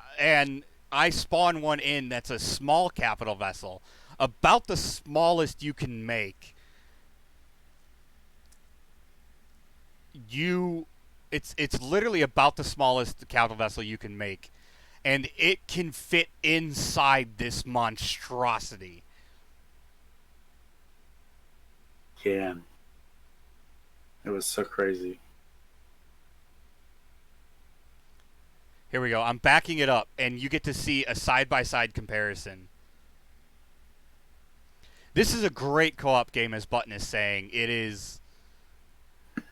I spawn one in that's a small capital vessel, about the smallest you can make. It's literally about the smallest capital vessel you can make. And it can fit inside this monstrosity. Yeah. It was so crazy. Here we go. I'm backing it up, and you get to see a side-by-side comparison. This is a great co-op game, as Button is saying. It is.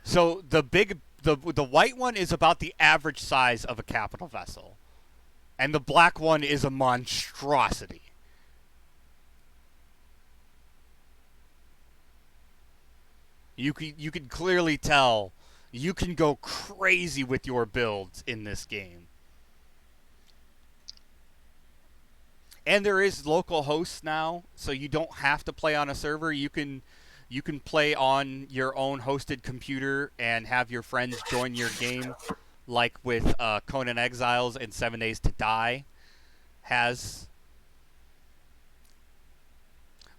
So the white one is about the average size of a capital vessel. And the black one is a monstrosity. You can clearly tell you can go crazy with your builds in this game. And there is local hosts now, so you don't have to play on a server. You can play on your own hosted computer and have your friends join your game, like with Conan Exiles and 7 Days to Die has.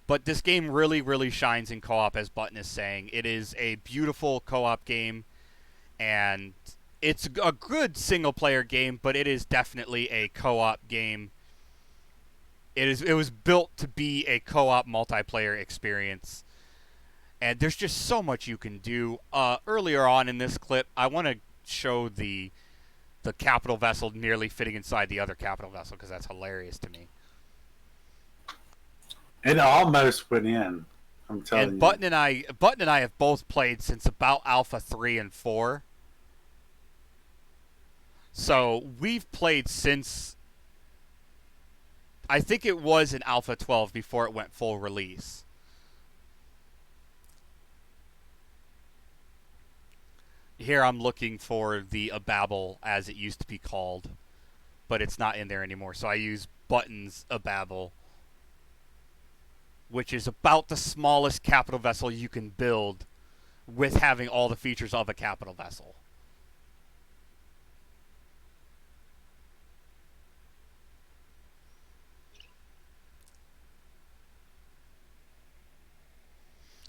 But this game really, really shines in co-op, as Button is saying. It is a beautiful co-op game, and it's a good single-player game, but it is definitely a co-op game. It was built to be a co-op multiplayer experience, and there's just so much you can do. Earlier on in this clip, I want to show the capital vessel nearly fitting inside the other capital vessel, because that's hilarious to me. It almost went in. I'm telling you. And Button and I have both played since about Alpha 3 and 4. So we've played since I think it was in Alpha 12 before it went full release. Here I'm looking for the Ababel as it used to be called, but it's not in there anymore. So I use Buttons Ababel, which is about the smallest capital vessel you can build with having all the features of a capital vessel.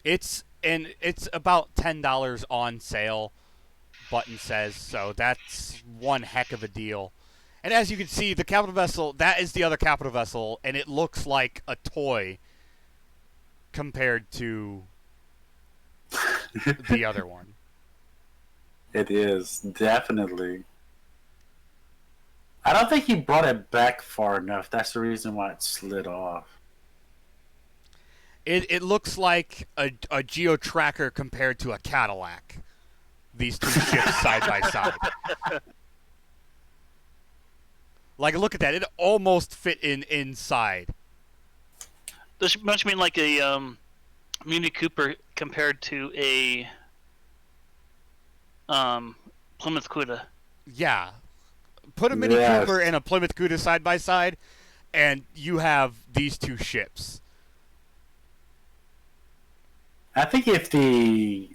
It's about $10 on sale, Button says, so that's one heck of a deal. And as you can see, the capital vessel, that is the other capital vessel, and it looks like a toy compared to the other one. It is, definitely. I don't think he brought it back far enough. That's the reason why it slid off. It looks like a Geo Tracker compared to a Cadillac. These two ships side by side. Like, look at that. It almost fit inside. This must mean like a Mini Cooper compared to a Plymouth Cuda. Yeah. Put a Mini Cooper and a Plymouth Cuda side by side, and you have these two ships. I think if the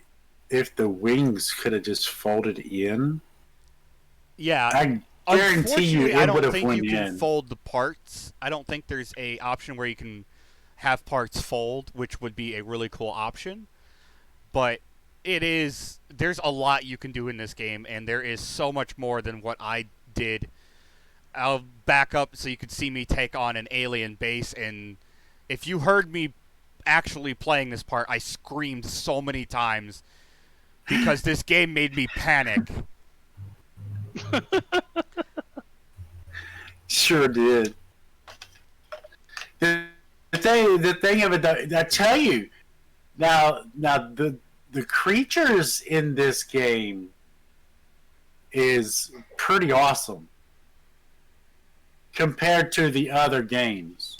wings could have just folded in, Yeah. I guarantee you I it don't would have think went you can in. fold the parts. I don't think there's a option where you can have parts fold, which would be a really cool option. But there's a lot you can do in this game, and there is so much more than what I did. I'll back up so you can see me take on an alien base, and if you heard me actually playing this part, I screamed so many times because this game made me panic. Sure did. The thing of it, I tell you, now the creatures in this game is pretty awesome compared to the other games.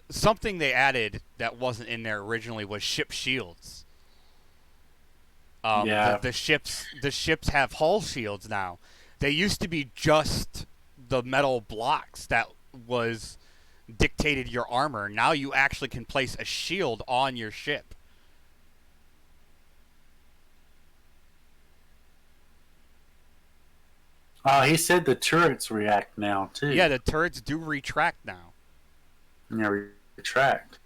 Something they added that wasn't in there originally was ship shields. Yeah. The ships have hull shields now. They used to be just the metal blocks that was dictated your armor. Now you actually can place a shield on your ship. He said the turrets react now too. Yeah, the turrets do retract now. Yeah, retract.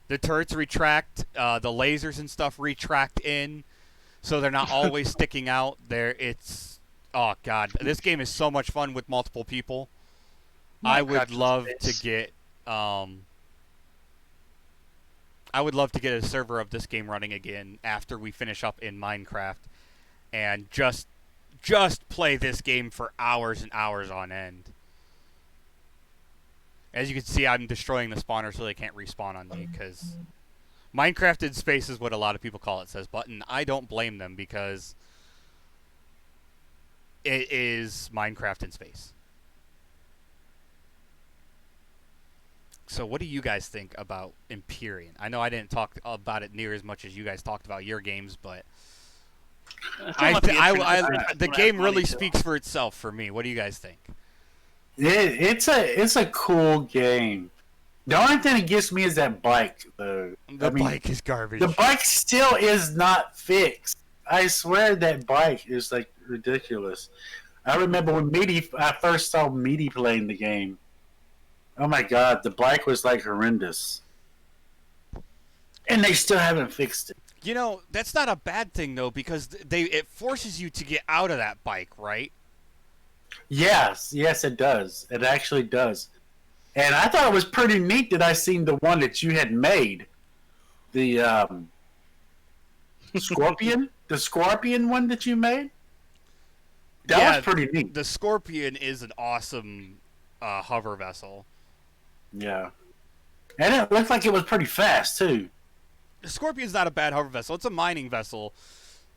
The turrets retract. The lasers and stuff retract in, so they're not always sticking out. Oh god, this game is so much fun with multiple people. I would love to get a server of this game running again after we finish up in Minecraft, and just play this game for hours and hours on end. As you can see, I'm destroying the spawner so they can't respawn on me, because Minecraft in space is what a lot of people call it, says Button. I don't blame them, because it is Minecraft in space. So what do you guys think about Empyrean? I know I didn't talk about it near as much as you guys talked about your games, but the game really speaks for itself for me. What do you guys think? It's a cool game. The only thing that gets me is that bike, though. Bike is garbage. The bike still is not fixed. I swear that bike is like ridiculous. I remember when I first saw Meaty playing the game. Oh my god, the bike was like horrendous. And they still haven't fixed it. You know, that's not a bad thing though, because it forces you to get out of that bike, right? Yes, it does. It actually does. And I thought it was pretty neat that I seen the one that you had made. The Scorpion? The Scorpion one that you made? That was pretty neat. The Scorpion is an awesome hover vessel. Yeah. And it looked like it was pretty fast, too. The Scorpion's not a bad hover vessel. It's a mining vessel.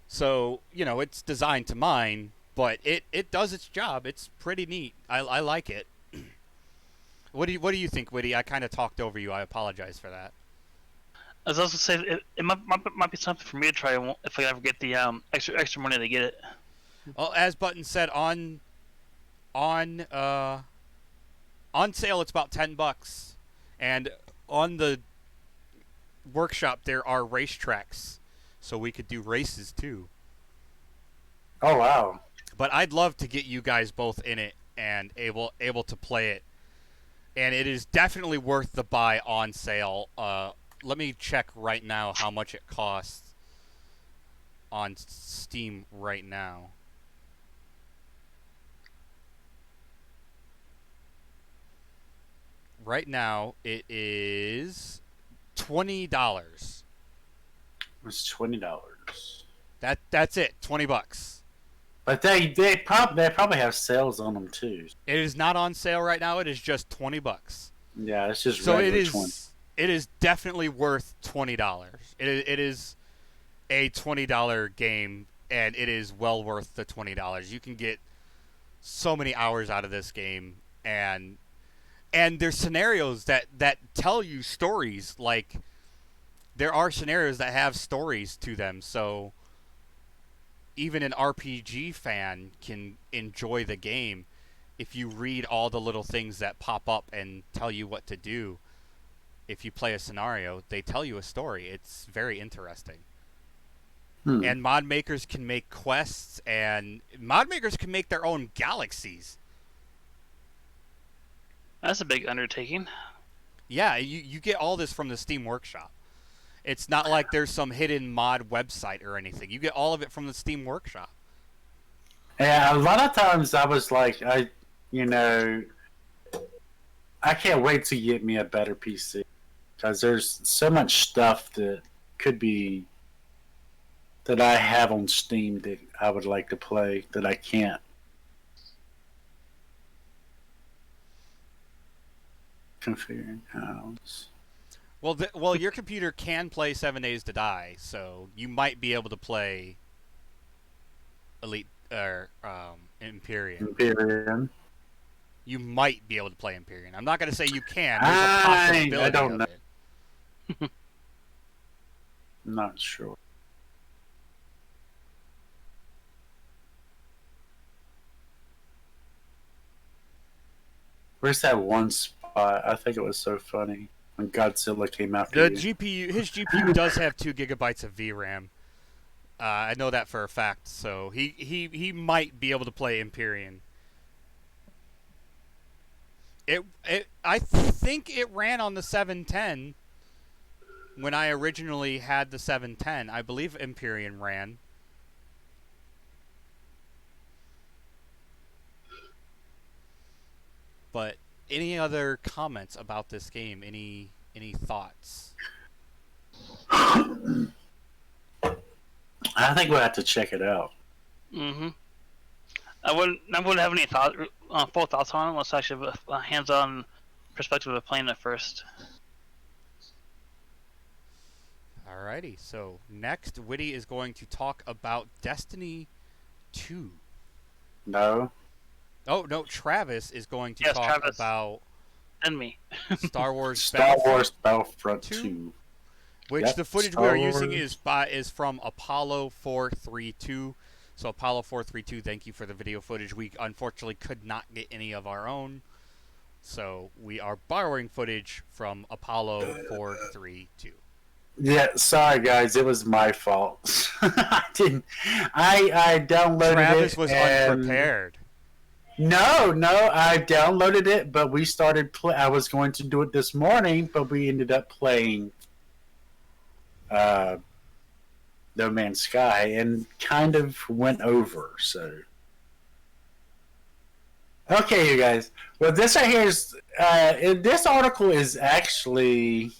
So, it's designed to mine, but it does its job. It's pretty neat. I like it. What do you think, Witty? I kind of talked over you. I apologize for that. I was also saying it might be something for me to try if I ever get the extra money to get it. Well, as Button said, on sale it's about $10, and on the workshop there are racetracks, so we could do races too. Oh wow! But I'd love to get you guys both in it and able to play it, and it is definitely worth the buy on sale. Let me check right now how much it costs on Steam right now. Right now, it is $20. It's $20. That's it, $20. But they probably have sales on them too. It is not on sale right now. It is just $20. Yeah, it's just So regular it is 20. it is definitely worth $20. It is a $20 game, and it is well worth the $20. You can get so many hours out of this game, and there's scenarios that tell you stories. Like, there are scenarios that have stories to them, so even an RPG fan can enjoy the game if you read all the little things that pop up and tell you what to do. If you play a scenario, they tell you a story. It's very interesting. And mod makers can make quests, and mod makers can make their own galaxies. That's a big undertaking. Yeah, you get all this from the Steam Workshop. It's not like there's some hidden mod website or anything. You get all of it from the Steam Workshop. Yeah, a lot of times I was like, I can't wait to get me a better PC because there's so much stuff that could be that I have on Steam that I would like to play that I can't. Configuring house. Well, your computer can play 7 Days to Die, so you might be able to play Elite or Empyrean. Empyrean. You might be able to play Empyrean. I'm not going to say you can. There's a possibility I don't know. of it. I'm not sure. Where's that one spot? I think it was so funny when Godzilla came after The you. GPU, his GPU does have 2 gigabytes of VRAM. I know that for a fact. So he might be able to play Empyrean. I think it ran on the 710 when I originally had the 710. I believe Empyrean ran. But any other comments about this game? Any thoughts? I think we'll have to check it out. Mm-hmm. I wouldn't have any full thoughts on it unless I actually have a hands-on perspective of playing it first. Alrighty, so next, Witty is going to talk about Destiny 2. No. Oh, no, Travis is going to talk Travis. about And me. Star Wars Star Wars Battlefront 2? 2. Which Yep, the footage Star we are using Wars. is from Apollo 432. So Apollo 432, thank you for the video footage. We unfortunately could not get any of our own, so we are borrowing footage from Apollo 432. Yeah, sorry guys, it was my fault. I didn't. I downloaded Travis it. was and- unprepared. No, I downloaded it, but we started. I was going to do it this morning, but we ended up playing No Man's Sky and kind of went over. So, okay, you guys. Well, this right here is this article is actually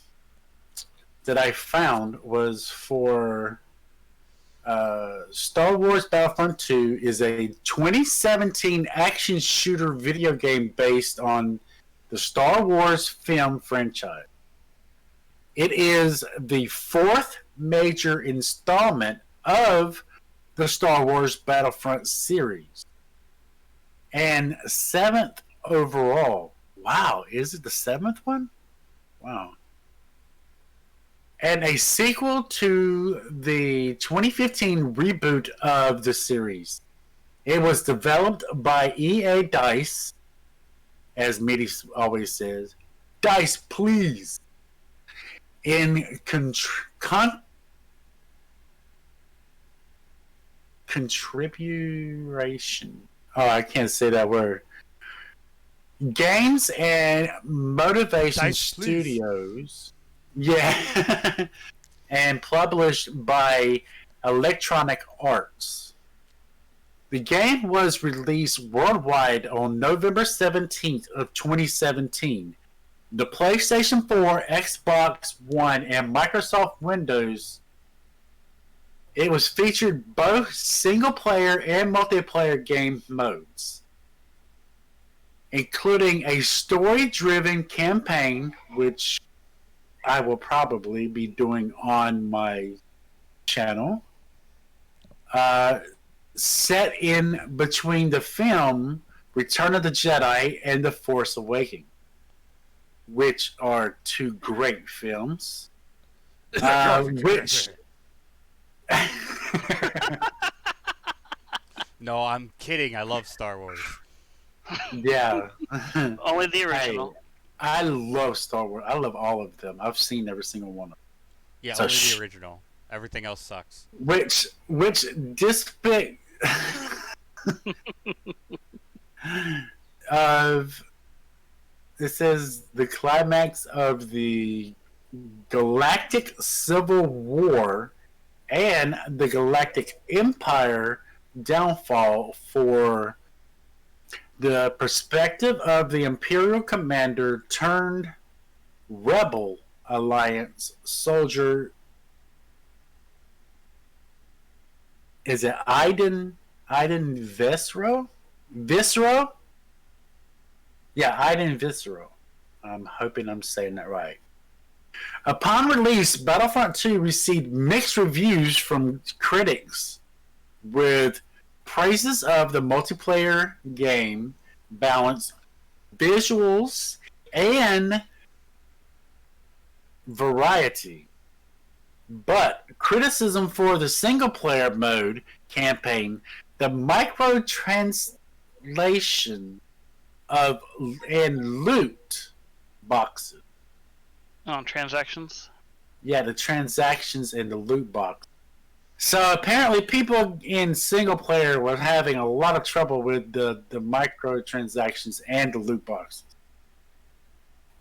that I found was for Star Wars Battlefront 2 is a 2017 action shooter video game based on the Star Wars film franchise. It is the 4th major installment of the Star Wars Battlefront series and 7th overall. Wow, is it the 7th one? Wow. And a sequel to the 2015 reboot of the series. It was developed by EA Dice, as Mitty always says. Dice, please. In contribution. Oh, I can't say that word. Games and Motivation Dice, Studios. Yeah. And published by Electronic Arts. The game was released worldwide on November 17th of 2017. The PlayStation 4, Xbox One, and Microsoft Windows. It was featured both single-player and multiplayer game modes, including a story-driven campaign, which I will probably be doing on my channel, set in between the film Return of the Jedi and The Force Awakens, which are two great films. Which No, I'm kidding. I love Star Wars. yeah. Only the original. I love Star Wars. I love all of them. I've seen every single one of them. Yeah, So only the original. Everything else sucks. Which dispic of it says the climax of the Galactic Civil War and the Galactic Empire downfall for the perspective of the Imperial commander turned Rebel Alliance soldier. Is it Iden Viscero? Viscero? Yeah, Iden Viscero. I'm hoping I'm saying that right. Upon release, Battlefront 2 received mixed reviews from critics, with praises of the multiplayer game, balance, visuals, and variety. But criticism for the single-player mode campaign, the microtranslation of and loot boxes. Transactions. Yeah, the transactions and the loot box. So apparently, people in single player were having a lot of trouble with the microtransactions and the loot boxes.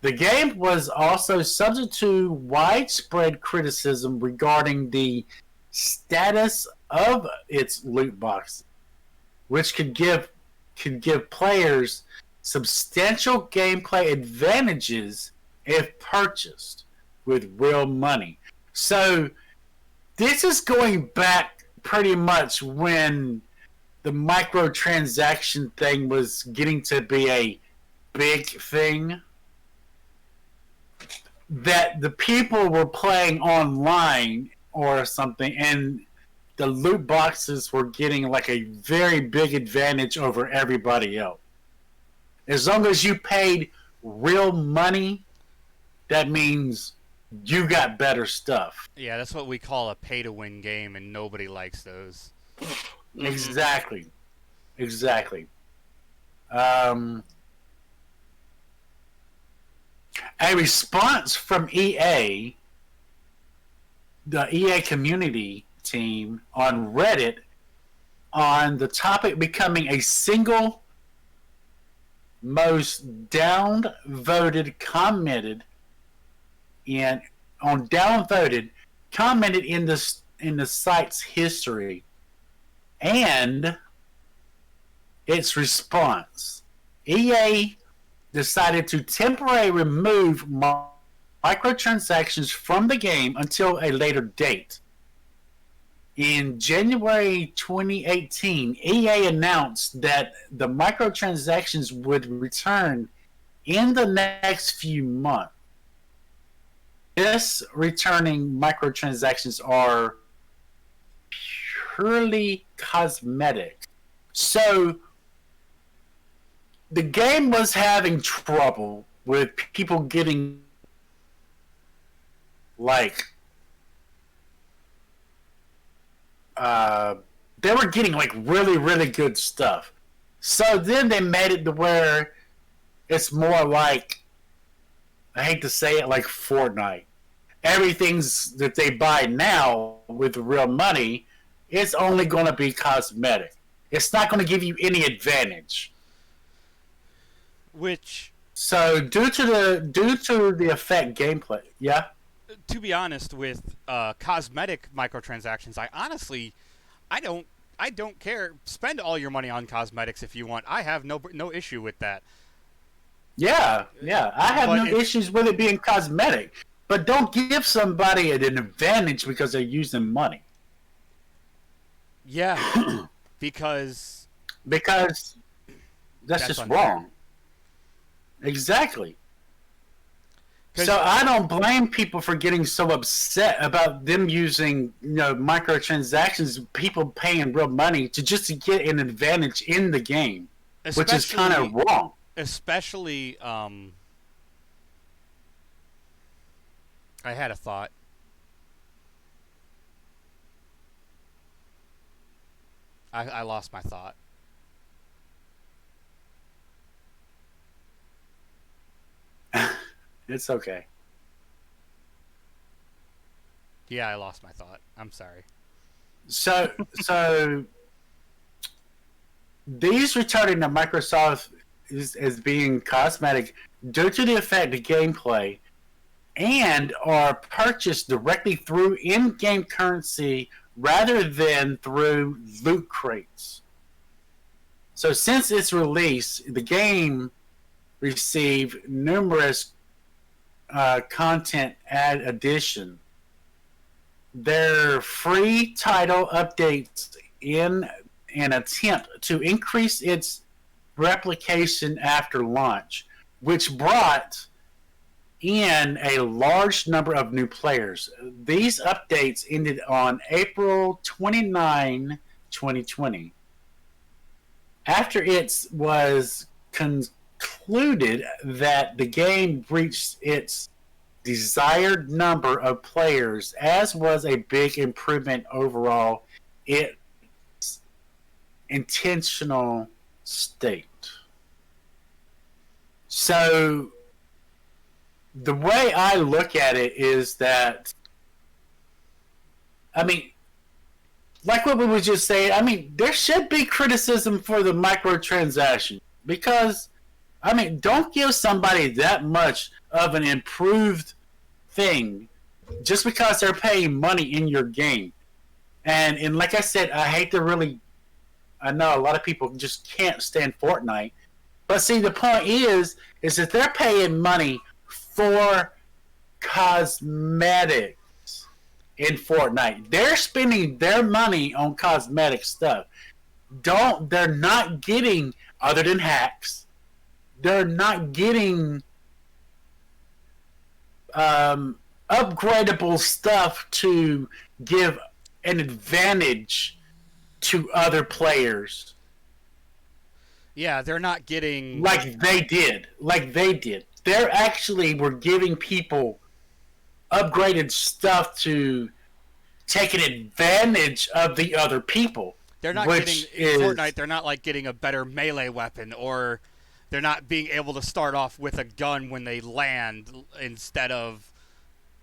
The game was also subject to widespread criticism regarding the status of its loot boxes, which could give players substantial gameplay advantages if purchased with real money. So this is going back pretty much when the microtransaction thing was getting to be a big thing, that the people were playing online or something, and the loot boxes were getting like a very big advantage over everybody else. As long as you paid real money, that means you got better stuff. Yeah, that's what we call a pay-to-win game, and nobody likes those. Exactly. A response from EA, the EA community team on Reddit, on the topic becoming a single most downvoted commented in the site's history and its response. EA decided to temporarily remove microtransactions from the game until a later date. In January 2018, EA announced that the microtransactions would return in the next few months. This returning microtransactions are purely cosmetic. So the game was having trouble with people getting like they were getting like really, really good stuff. So then they made it to where it's more like, I hate to say it, like Fortnite. Everything's that they buy now with real money, it's only going to be cosmetic. It's not going to give you any advantage. Which, So due to the effect gameplay, yeah. to be honest, with cosmetic microtransactions, I don't care. Spend all your money on cosmetics if you want. I have no issue with that. Yeah. I have But no issues with it being cosmetic. But don't give somebody an advantage because they're using money. Yeah, because Because that's just unfair. wrong. Exactly. 'Cause- So I don't blame people for getting so upset about them using, microtransactions, people paying real money to get an advantage in the game, which is kind of wrong. especially I had a thought. I lost my thought. It's okay. Yeah, I lost my thought. I'm sorry. So these returning to Microsoft as being cosmetic due to the effect of gameplay and are purchased directly through in-game currency rather than through loot crates. So since its release, the game received numerous content addition. Their free title updates in an attempt to increase its replication after launch, which brought in a large number of new players. These updates ended on April 29, 2020. After it was concluded that the game reached its desired number of players, as was a big improvement overall, its intentional state. So the way I look at it is that, I mean, like what we were just saying, I mean, there should be criticism for the microtransaction because, I mean, don't give somebody that much of an improved thing just because they're paying money in your game. And like I said, I know a lot of people just can't stand Fortnite. But see, the point is that they're paying money for cosmetics in Fortnite. They're spending their money on cosmetic stuff. They're not getting, other than hacks, they're not getting upgradable stuff to give an advantage to other players. Yeah, they're not getting Like they did. They're actually were giving people upgraded stuff to take an advantage of the other people. They're not getting in Fortnite. They're not like getting a better melee weapon, or they're not being able to start off with a gun when they land instead of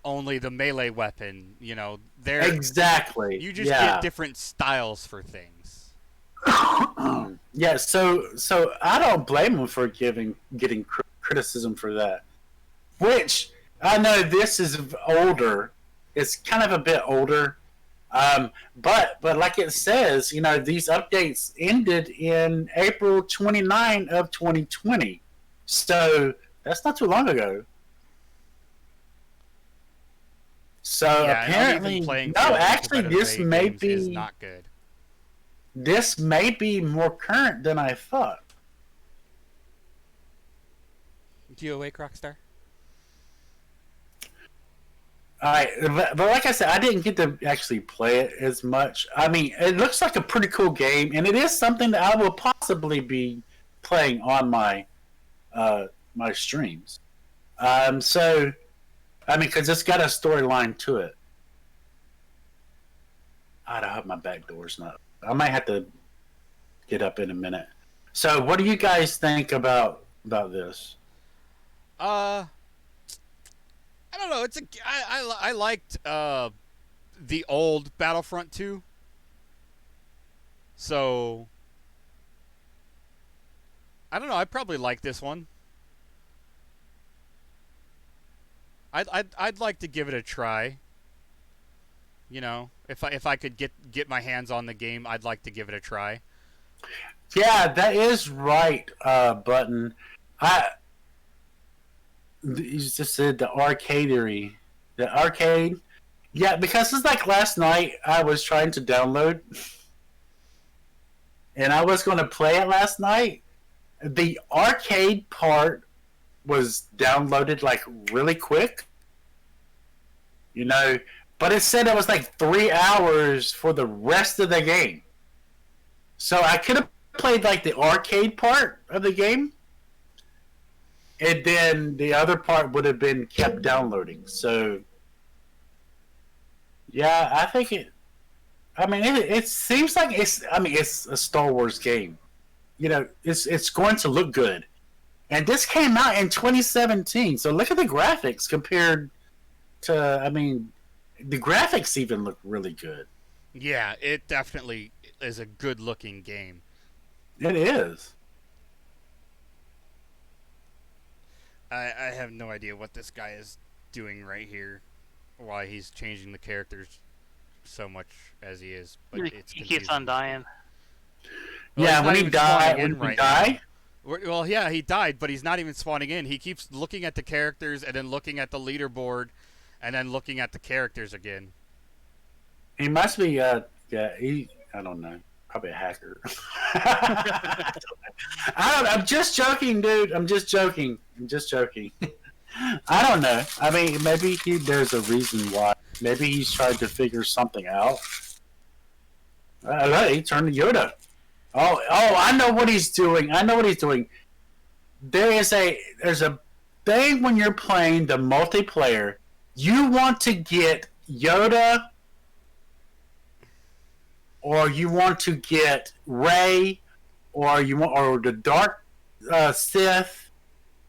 only the melee weapon. You know, they're exactly. You just get different styles for things. Yeah, so I don't blame them for getting criticism for that. Which I know this is older. It's kind of a bit older. But like it says, these updates ended in April 29 of 2020. So that's not too long ago. So Yeah, apparently, playing no, actually this may be is not good. This may be more current than I thought. Do you awake, Rockstar? Alright, but like I said, I didn't get to actually play it as much. I mean, it looks like a pretty cool game, and it is something that I will possibly be playing on my my streams. So I mean, because it's got a storyline to it. I hope my back door's not. I might have to get up in a minute. So, what do you guys think about this? I don't know. I liked the old Battlefront 2. So I don't know. I'd probably like this one. I'd like to give it a try. You know, if I could get my hands on the game, I'd like to give it a try. Yeah, that is right, Button. You just said the arcadery, the arcade. Yeah, because it's like last night I was trying to download, and I was going to play it last night. The arcade part was downloaded like really quick, you know, but it said it was like 3 hours for the rest of the game. So I could have played like the arcade part of the game, and then the other part would have been kept downloading. So yeah, I think it. I mean, it seems like it's. I mean, it's a Star Wars game. You know, it's going to look good, and this came out in 2017. So look at the graphics compared to. I mean, the graphics even look really good. Yeah, it definitely is a good looking game. It is. I have no idea what this guy is doing right here, why he's changing the characters so much as he is. But it's he keeps on dying. Well, yeah, he's when not he even spawning died, in when he right died. now. Well, yeah, he died, but he's not even spawning in. He keeps looking at the characters and then looking at the leaderboard, and then looking at the characters again. He must be. Yeah, I don't know. Probably a hacker. I don't know. I'm just joking, dude. I'm just joking. I don't know. I mean, maybe there's a reason why. Maybe he's trying to figure something out. He turned to Yoda. Oh, I know what he's doing. There's a thing when you're playing the multiplayer. You want to get Yoda, or you want to get Rey, or the Dark Sith,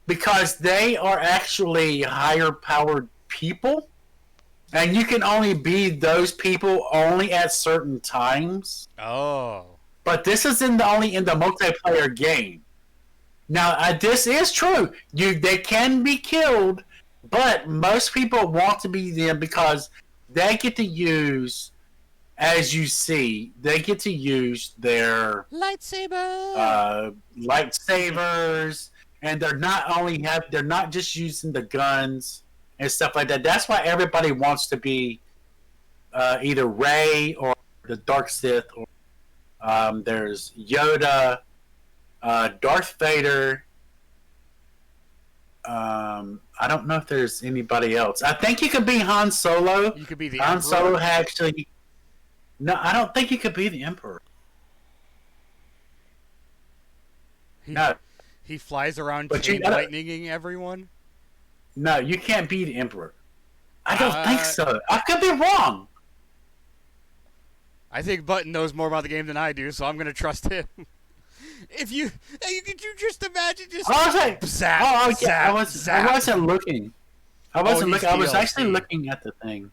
because they are actually higher powered people, and you can only be those people only at certain times. Oh. But this is only in the multiplayer game. Now, this is true. They can be killed, but most people want to be them because they get to use, as you see, they get to use their lightsabers, and they're not just using the guns and stuff like that. That's why everybody wants to be either Rey or the Dark Sith, or there's Yoda, Darth Vader. I don't know if there's anybody else. I think you could be Han Solo. You could be the Han Emperor. Solo actually. No, I don't think you could be the Emperor. No. He flies around But chain lightninging everyone. No, you can't be the Emperor. I don't think so. I could be wrong. I think Button knows more about the game than I do, so I'm going to trust him. Could you just imagine just I was like, zap, yeah, zap, I wasn't looking. I was actually looking at the thing.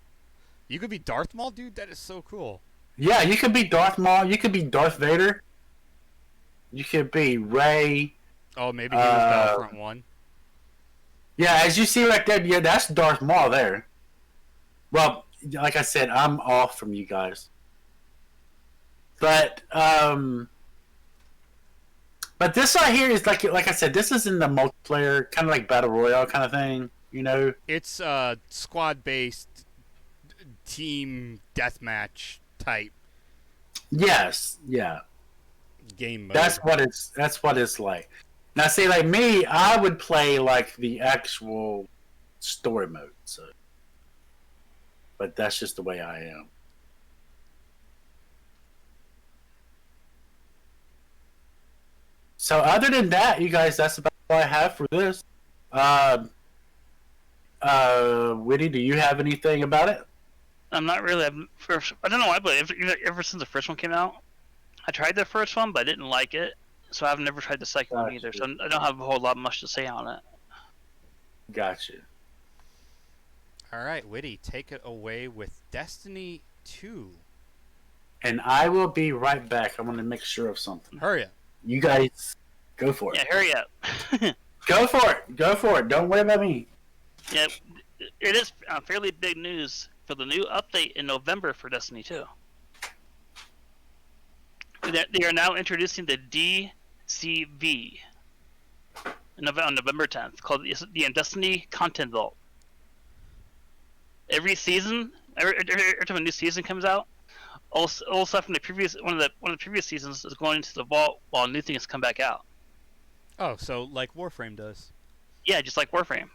You could be Darth Maul, dude. That is so cool. Yeah, you could be Darth Maul. You could be Darth Vader. You could be Rey. Oh, maybe he was Battlefront 1. Yeah, as you see right there, yeah, that's Darth Maul there. Well, like I said, I'm off from you guys. But this right here is like I said, this is in the multiplayer, kind of like Battle Royale kind of thing, you know? It's squad-based team deathmatch type. Yes, yeah. Game mode. That's what it's like. Now, see, like me, I would play like the actual story mode. So, but that's just the way I am. So other than that, you guys, that's about all I have for this. Whitty, do you have anything about it? I'm not really. I don't know why, but ever since the first one came out, I tried the first one, but I didn't like it. So I've never tried the second one either. Gotcha. So I don't have a whole lot much to say on it. Gotcha. All right, Witty, take it away with Destiny 2. And I will be right back. I want to make sure of something. Hurry up. You guys, go for it. Yeah, hurry up. Go for it. Go for it. Don't worry about me. Yeah, it is fairly big news for the new update in November for Destiny 2. They are now introducing the DCV on November 10th, called the Destiny Content Vault. Every season, every time a new season comes out, all stuff from the previous one of the previous seasons is going into the vault while new things come back out. Oh, so like Warframe does. Yeah, just like Warframe.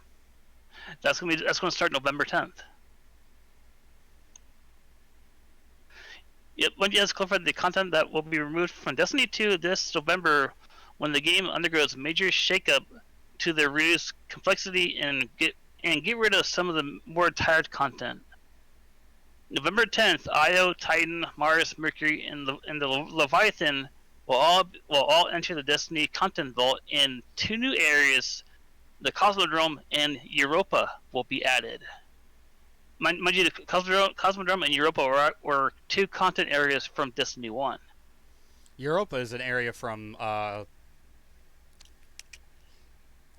That's gonna start November 10th. Yep, when you guys clarify the content that will be removed from Destiny 2 this November, when the game undergoes major shakeup to the reduced complexity and get rid of some of the more tired content. November 10th, Io, Titan, Mars, Mercury, and the Leviathan will all enter the Destiny content vault in two new areas. The Cosmodrome and Europa will be added. Mind you, the Cosmodrome and Europa were two content areas from Destiny 1. Europa is an area from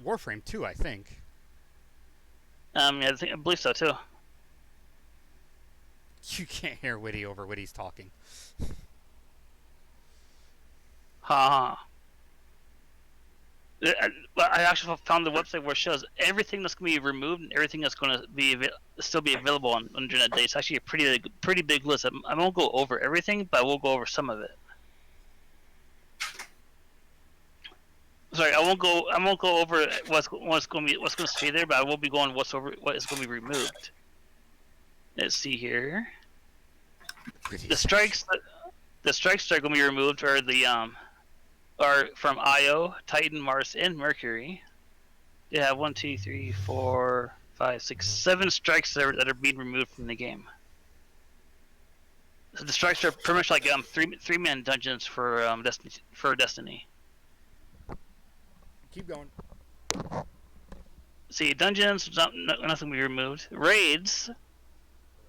Warframe 2, I think. Yeah, I believe so too. You can't hear Witty over Witty's talking. Ha. I actually found the website where it shows everything that's going to be removed and everything that's going to be still be available on Internet Day. It's actually a pretty big list. I won't go over everything, but I will go over some of it. Sorry, I won't go over what's going to stay there, but I will be going what is going to be removed. Let's see here. The strikes that are going to be removed are are from Io, Titan, Mars, and Mercury. They have 1, 2, 3, 4, 5, 6, 7 strikes that are being removed from the game. So the strikes are pretty much like three-man dungeons for Destiny. Keep going. See, dungeons, nothing will be removed. Raids,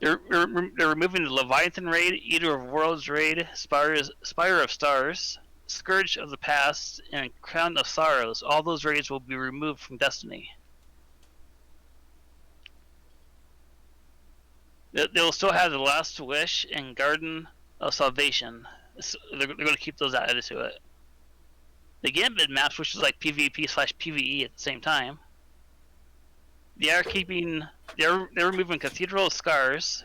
they're removing the Leviathan raid, Eater of Worlds raid, Spire of Stars, Scourge of the Past, and Crown of Sorrows. All those raids will be removed from Destiny. They'll still have the Last Wish and Garden of Salvation. They're going to keep those added to it. The Gambit maps, which is like PvP/PvE at the same time. They're removing Cathedral of Scars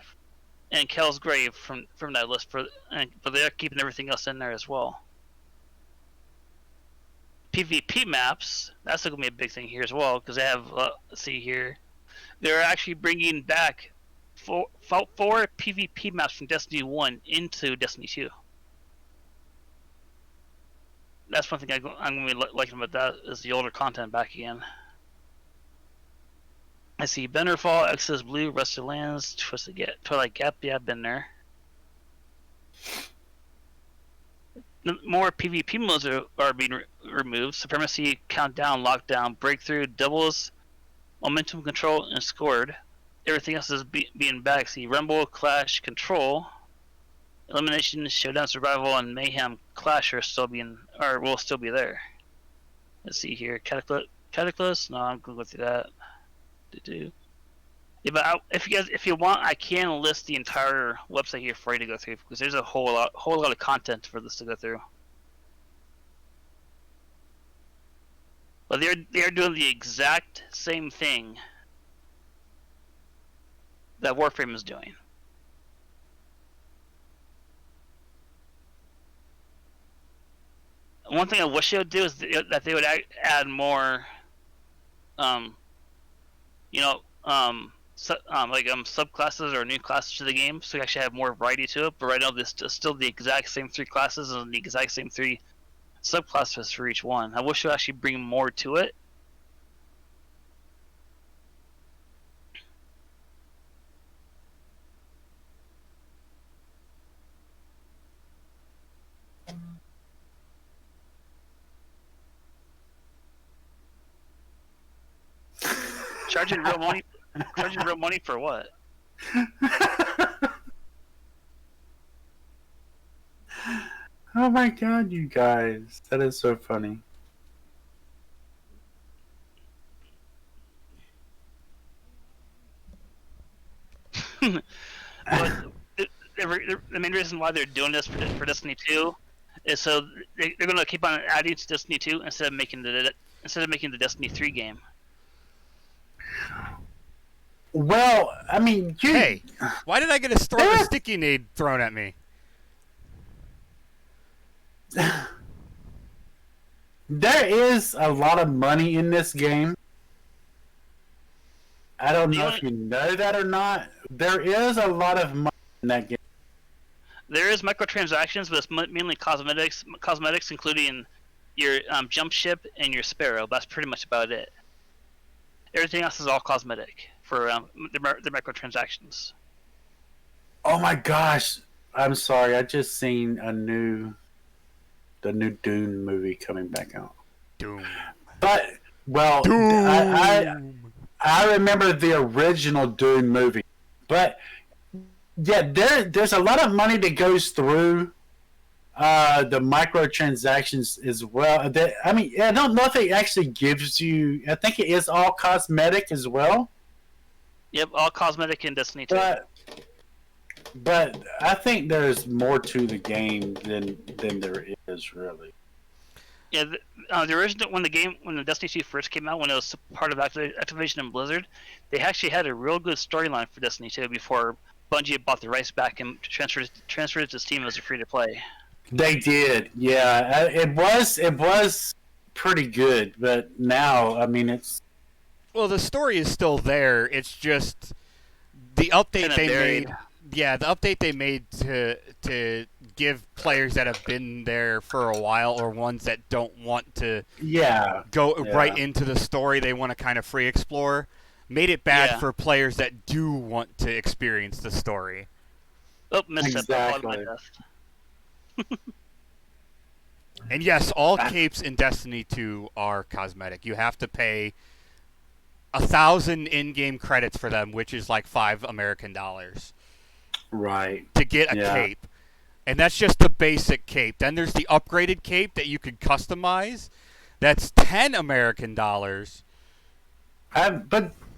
and Kel's Grave from that list, but they're keeping everything else in there as well. PvP maps, that's going to be a big thing here as well, because they have, let's see here, they're actually bringing back four PvP maps from Destiny 1 into Destiny 2. That's one thing I'm going to be liking about that, is the older content back again. I see Benderfall, Exodus Blue, Rusted Lands, Twilight Gap, yeah, I've been there. More PvP modes are being removed. Supremacy, Countdown, Lockdown, Breakthrough, Doubles, Momentum Control, and Scored. Everything else is being back. See, Rumble, Clash, Control, Elimination, Showdown, Survival, and Mayhem Clash will still be there. Let's see here. Cataclysm? No, I'm going to go through that. Yeah, but if you want, I can list the entire website here for you to go through, because there's a whole lot of content for this to go through. But they are doing the exact same thing that Warframe is doing. One thing I wish they would do is that they would add more, subclasses or new classes to the game, so you actually have more variety to it. But right now, this is still the exact same 3 classes and the exact same 3 subclasses for each one. I wish they would actually bring more to it. Charging real money. Charging real money for what? Oh my god, you guys. That is so funny. But the main reason why they're doing this for Destiny 2 is so they're going to keep on adding to Destiny 2 instead of making the Destiny 3 game. Well, I mean, Hey, why did I get a storm of sticky nade thrown at me? there is a lot of money in this game. I don't know if you know that or not. There is a lot of money in that game. There is microtransactions, but it's mainly cosmetics, including your jump ship and your sparrow. But that's pretty much about it. Everything else is all cosmetic for the microtransactions. Oh my gosh! I'm sorry. I just seen the new Dune movie coming back out. Doom. But well, I remember the original Dune movie, but yeah, there's a lot of money that goes through the microtransactions as well. I mean, I don't know if it actually gives you. I think it is all cosmetic as well. Yep, all cosmetic in Destiny 2. But I think there's more to the game than there is really. Yeah, the original when the Destiny 2 first came out, when it was part of Activision and Blizzard, they actually had a real good storyline for Destiny 2 before Bungie bought the rights back and transferred it to Steam as a free to play. They did, yeah. It was pretty good, but now I mean it's. Well, the story is still there. It's just the update they made. Yeah, the update they made to give players that have been there for a while or ones that don't want to go right into the story, they want to kind of free explore, made it bad for players that do want to experience the story. Oh, missed exactly. And yes, all capes in Destiny 2 are cosmetic. You have to pay 1,000 in-game credits for them, which is like $5 American. Right. To get a cape. And that's just the basic cape. Then there's the upgraded cape that you could customize. That's $10 American. But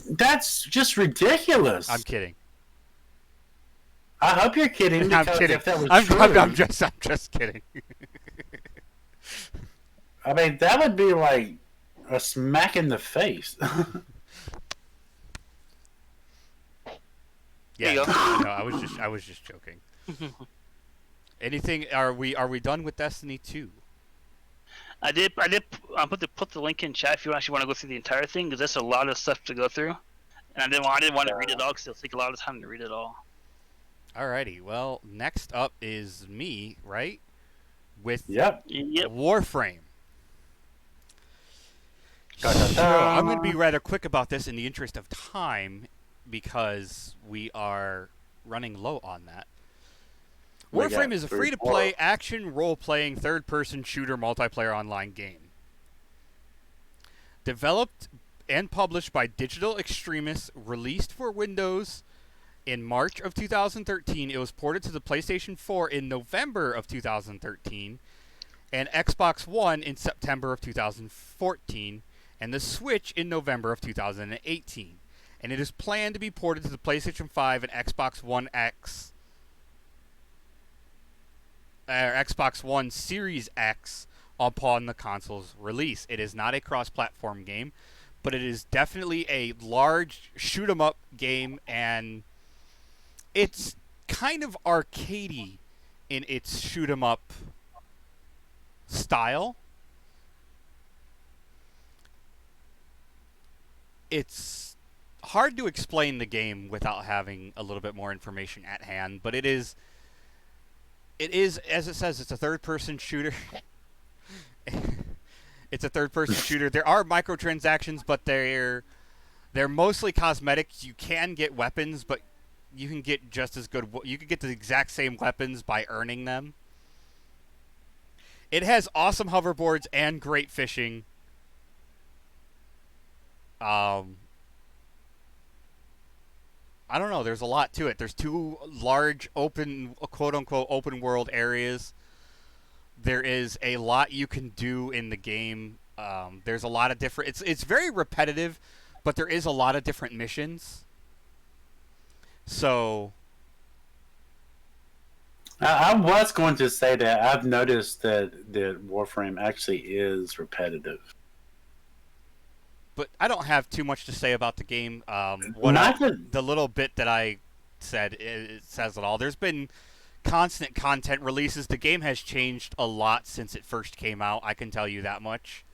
that's just ridiculous. I'm kidding. I hope you're kidding. I'm kidding. If that was I'm just kidding. I mean, that would be like a smack in the face. Yeah, no, I was just joking. Anything? Are we done with Destiny 2? I did put the link in chat if you actually want to go through the entire thing, because there's a lot of stuff to go through, and I didn't want to read it all because it'll take a lot of time to read it all. Alrighty, well, next up is me, right? With Yep. Warframe. So I'm going to be rather quick about this in the interest of time, because we are running low on that. Warframe is a free-to-play action role-playing third-person shooter multiplayer online game. Developed and published by Digital Extremis, released for Windows in March of 2013. It was ported to the PlayStation 4 in November of 2013 and Xbox One in September of 2014 and the Switch in November of 2018. And it is planned to be ported to the PlayStation 5 and Xbox One X, Xbox One Series X upon the console's release. It is not a cross-platform game, but it is definitely a large shoot-'em-up game, and it's kind of arcadey in its shoot-'em-up style. It's hard to explain the game without having a little bit more information at hand, but it is, as it says, it's a third-person shooter. It's a third-person shooter. There are microtransactions, but they're mostly cosmetic. You can get weapons, but you can get just as good. You can get the exact same weapons by earning them. It has awesome hoverboards and great fishing. I don't know. There's a lot to it. There's 2 large open, quote-unquote, open world areas. There is a lot you can do in the game. There's a lot of different. It's very repetitive, but there is a lot of different missions. So I was going to say that I've noticed that Warframe actually is repetitive. but I don't have too much to say about the game. The little bit that I said, it says it all. There's been constant content releases. The game has changed a lot since it first came out. I can tell you that much.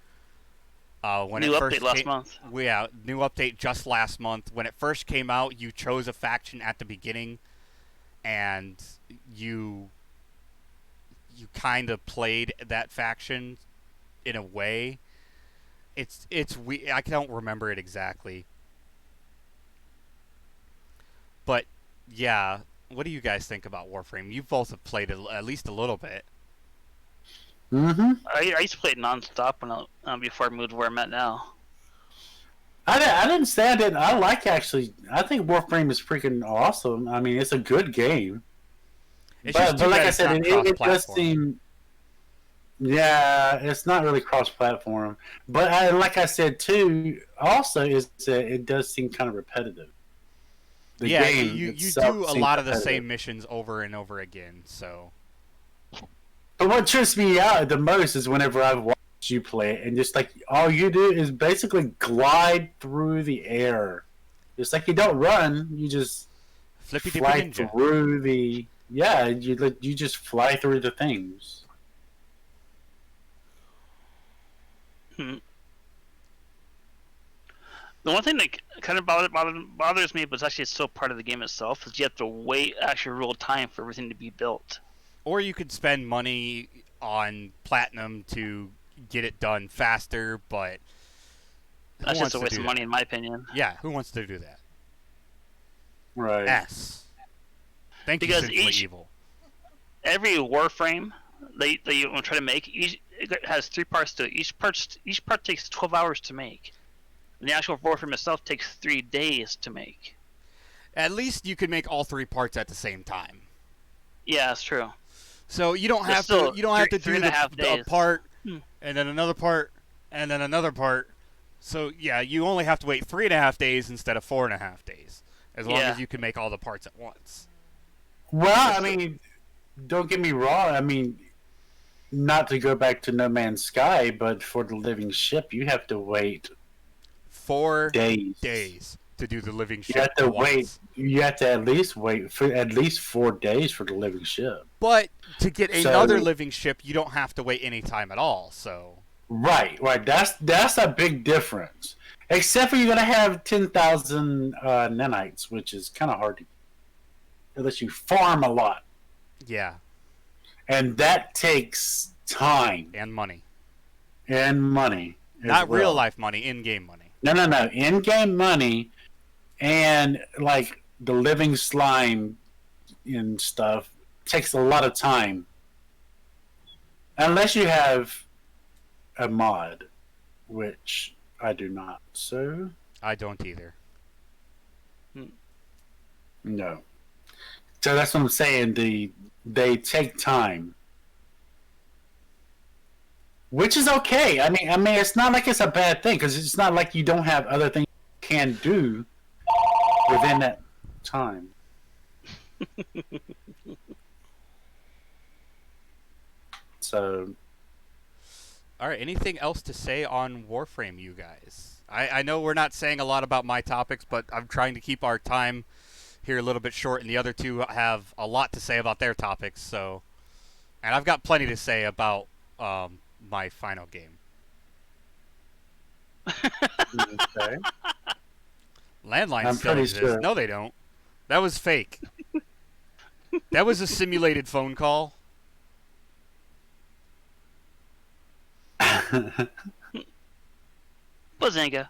New update last month. Yeah, new update just last month. When it first came out, you chose a faction at the beginning, and you kind of played that faction in a way. I don't remember it exactly, but yeah. What do you guys think about Warframe? You both have played it at least a little bit. Mm-hmm. I used to play it nonstop before I moved where I'm at now. I didn't say I didn't. I think Warframe is freaking awesome. I mean, it's a good game. But like I said, it does seem. Yeah, it's not really cross-platform. But like I said too, also is that it does seem kind of repetitive. The game you do a lot of the same missions over and over again. So, but what trips me out the most is whenever I've watched you play it, and just like all you do is basically glide through the air. It's like you don't run; you just fly through the. Yeah, you just fly through the things. The one thing that kind of bothers me, but it's actually still part of the game itself, is you have to wait actual real time for everything to be built. Or you could spend money on platinum to get it done faster, but that's just a waste of money, in my opinion. Yeah, who wants to do that? Right. S. Thank you, Sinfully Evil. Every Warframe that you want to try to make, it has 3 parts to it. Each part takes 12 hours to make. And the actual Warframe itself takes 3 days to make. At least you can make all 3 parts at the same time. Yeah, that's true. So you don't have to do a part and then another part and then another part. So yeah, you only have to wait 3.5 days instead of 4.5 days, as long as you can make all the parts at once. Well, I mean, don't get me wrong. I mean, not to go back to No Man's Sky, but for the living ship, you have to wait 4 days to do the living ship. You have to wait. You have to at least wait for at least 4 days for the living ship. But to get another living ship, you don't have to wait any time at all. So right. That's a big difference. Except for you're gonna have 10,000 nanites, which is kind of hard to, unless you farm a lot. Yeah. And that takes time and money. Not real life money, in-game money. No. In-game money, and like the living slime and stuff takes a lot of time. Unless you have a mod, which I do not. So I don't either. No. So that's what I'm saying. They take time, which is okay. I mean, it's not like it's a bad thing, because it's not like you don't have other things you can do within that time. So, all right. Anything else to say on Warframe, you guys? I know we're not saying a lot about my topics, but I'm trying to keep our time here a little bit short, and the other two have a lot to say about their topics. So, and I've got plenty to say about my final game. Okay. Landline still exists. Sure. No, they don't. That was fake. That was a simulated phone call. Bazinga.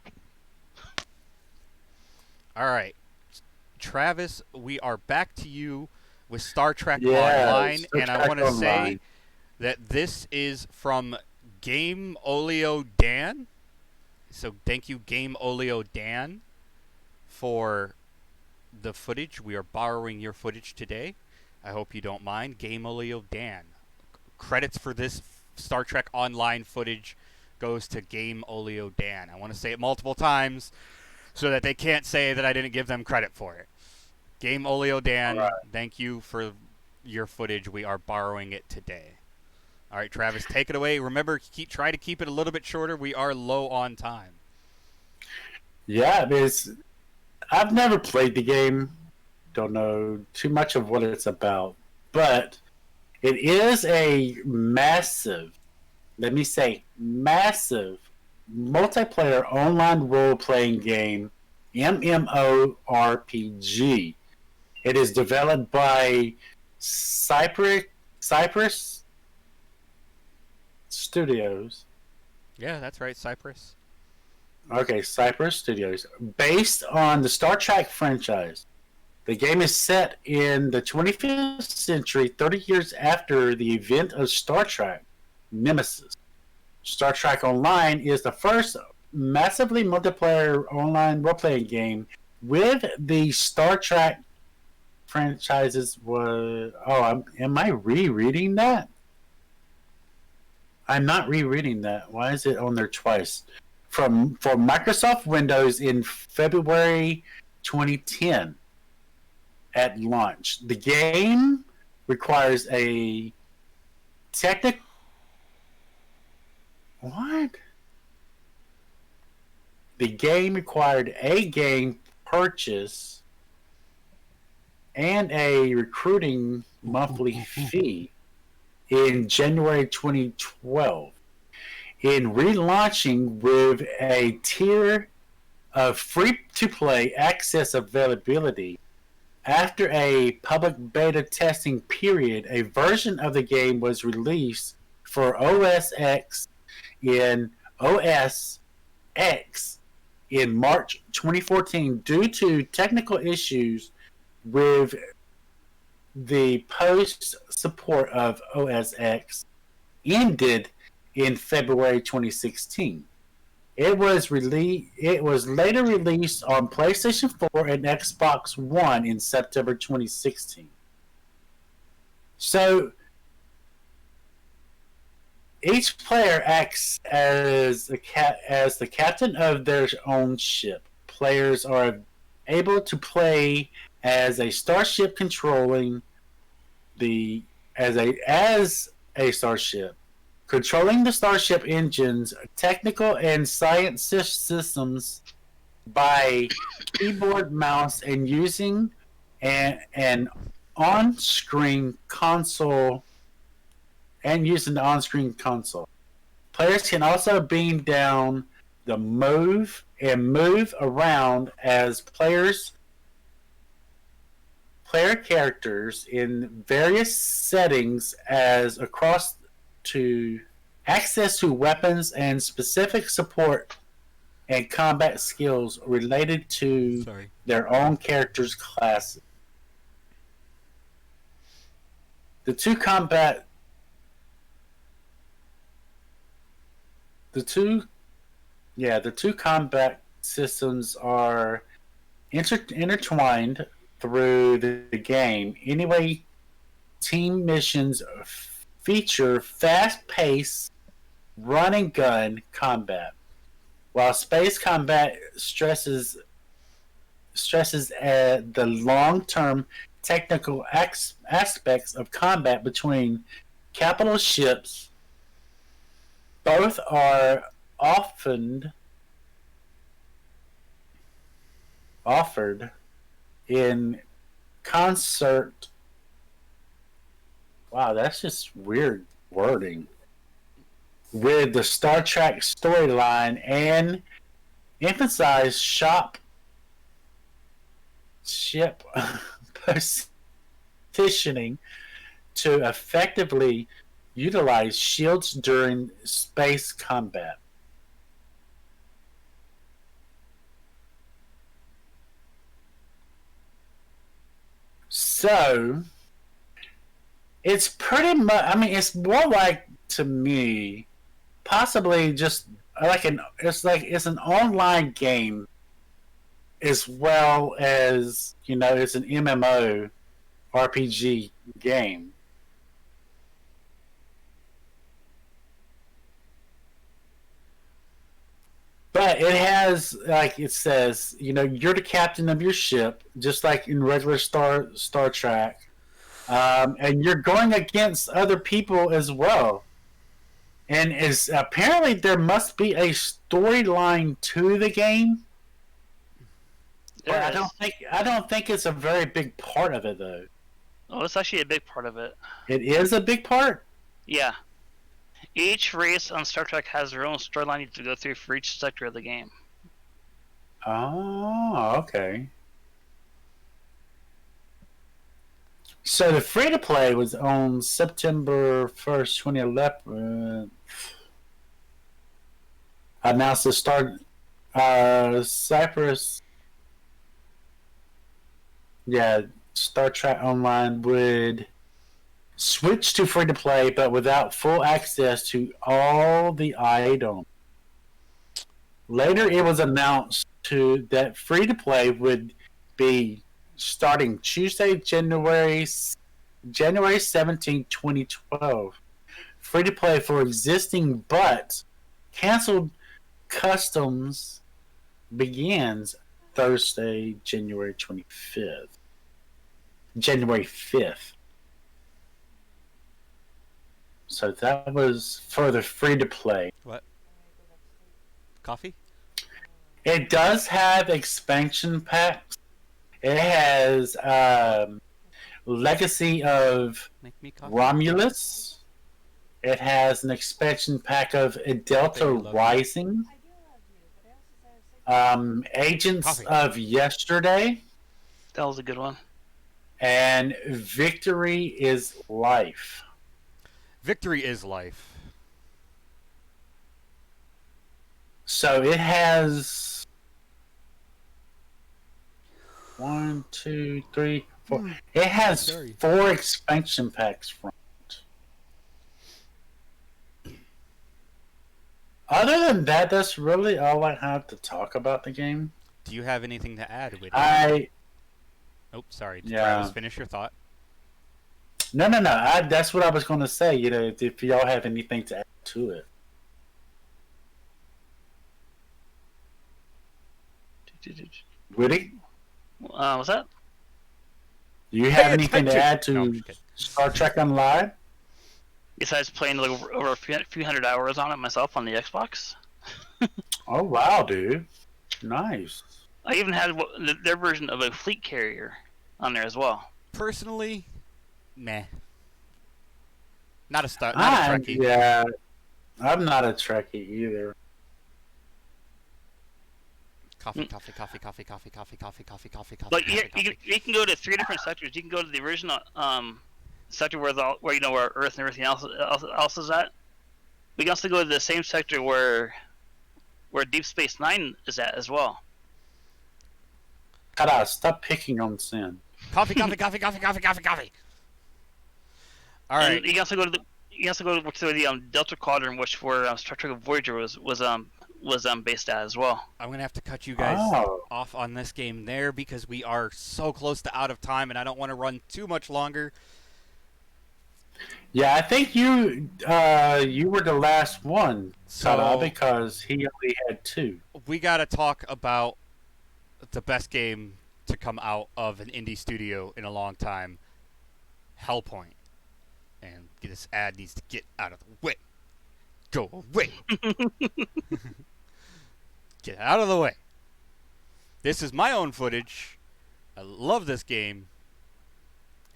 All right, Travis, we are back to you with Star Trek Yeah, Online, Star and I Trek want to say Online. that this is from Game Oleo Dan. So thank you, Game Oleo Dan, for the footage. We are borrowing your footage today. I hope you don't mind. Game Oleo Dan. Credits for this Star Trek Online footage goes to Game Oleo Dan. I want to say it multiple times so that they can't say that I didn't give them credit for it. Game Oleo Dan, Right. thank you for your footage. We are borrowing it today. All right, Travis, take it away. Remember, try to keep it a little bit shorter. We are low on time. Yeah, I've never played the game. Don't know too much of what it's about, but it is a massive, let me say, massive multiplayer online role-playing game, MMORPG. It is developed by Cypress Studios. Yeah, that's right, Cypress. Okay, Cypress Studios. Based on the Star Trek franchise. The game is set in the 25th century, 30 years after the event of Star Trek Nemesis. Star Trek Online is the first massively multiplayer online role-playing game with the Star Trek franchises. Am I rereading that? I'm not rereading that. Why is it on there twice? For Microsoft Windows in February 2010 at launch. The game requires a technical. What? The game required a game purchase and a recruiting monthly fee in January 2012. In relaunching with a tier of free-to-play access availability, after a public beta testing period, a version of the game was released for OS X in March 2014 due to technical issues with the post support of OS X ended in February 2016. It was later released on PlayStation 4 and Xbox One in September 2016. So each player acts as the captain of their own ship. Players are able to play as a starship controlling as a starship. Controlling the starship engines, technical and science systems by keyboard, mouse, and using an on-screen console. Players can also beam down the move around as player characters in various settings as across to access to weapons and specific support and combat skills related to their own characters' classes. The two combat systems are intertwined through the game. Anyway, team missions feature fast-paced run-and-gun combat, while space combat stresses the long-term technical aspects of combat between capital ships. Both are often offered in concert. Wow, that's just weird wording. With the Star Trek storyline and emphasize ship positioning to effectively utilize shields during space combat. So it's pretty much. I mean, it's more like to me, possibly just like an. It's an online game, as well as it's an MMO RPG game. But it has, like it says, you're the captain of your ship, just like in regular Star Trek, and you're going against other people as well. And is apparently there must be a storyline to the game, but I don't think it's a very big part of it though. Oh, it's actually a big part of it. It is a big part. Yeah. Each race on Star Trek has their own storyline you have to go through for each sector of the game. Oh, okay. So the free to play was on September 1st, 2011. Announced the start. Cyprus. Yeah, Star Trek Online would switch to free to play, but without full access to all the items. Later, it was announced that free to play would be starting Tuesday, January 17, 2012. Free to play for existing but canceled customs begins Thursday, January 25th. January 5th. So that was for the free to play. What? Coffee? It does have expansion packs. It has Legacy of Make me coffee. Romulus. It has an expansion pack of Delta Rising. Agents Coffee. of Yesterday. That was a good one. And Victory is Life. Victory is life. So it has 1, 2, 3, 4. It has Sorry. 4 expansion packs from it. Other than that, that's really all I have to talk about the game. Do you have anything to add with it? Oh, sorry. Yeah. Travis, finish your thought. No. That's what I was going to say. If y'all have anything to add to it. Woody, What's that? do you have Pay anything to attention! add to No, I'm just kidding. Star Trek Online? Besides playing like over a few hundred hours on it myself on the Xbox. Oh wow, dude, nice. I even had their version of a fleet carrier on there as well. Personally, meh. Not a Trekkie. Yeah, I'm not a Trekkie either. Coffee. But you can go to 3 different sectors. You can go to the original sector where Earth and everything else is at. We can also go to the same sector where Deep Space Nine is at as well. Tada, stop picking on Sin. Coffee. All right. And you can also go to the Delta Quadrant, which where Star Trek Voyager was based at as well. I'm going to have to cut you guys off on this game there because we are so close to out of time and I don't want to run too much longer. Yeah, I think you were the last one, Tada, So- because he only had 2. We got to talk about the best game to come out of an indie studio in a long time, Hellpoint. And this ad needs to get out of the way. Go away. Get out of the way. This is my own footage. I love this game.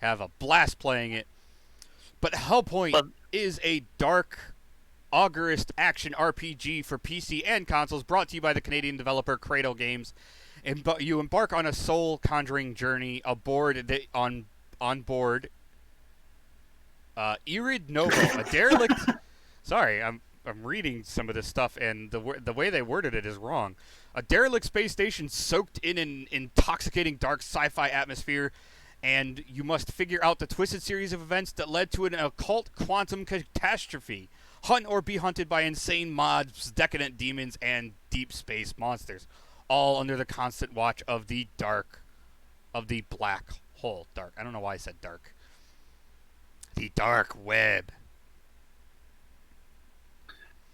Have a blast playing it. But Hellpoint is a dark, augurist action RPG for PC and consoles brought to you by the Canadian developer Cradle Games. And you embark on a soul-conjuring journey on board Irid Novo, a derelict. Sorry, I'm reading some of this stuff, and the way they worded it is wrong. A derelict space station soaked in an intoxicating dark sci-fi atmosphere, and you must figure out the twisted series of events that led to an occult quantum catastrophe. Hunt or be hunted by insane mobs, decadent demons, and deep space monsters, all under the constant watch of the black hole. Dark. I don't know why I said dark. The dark web.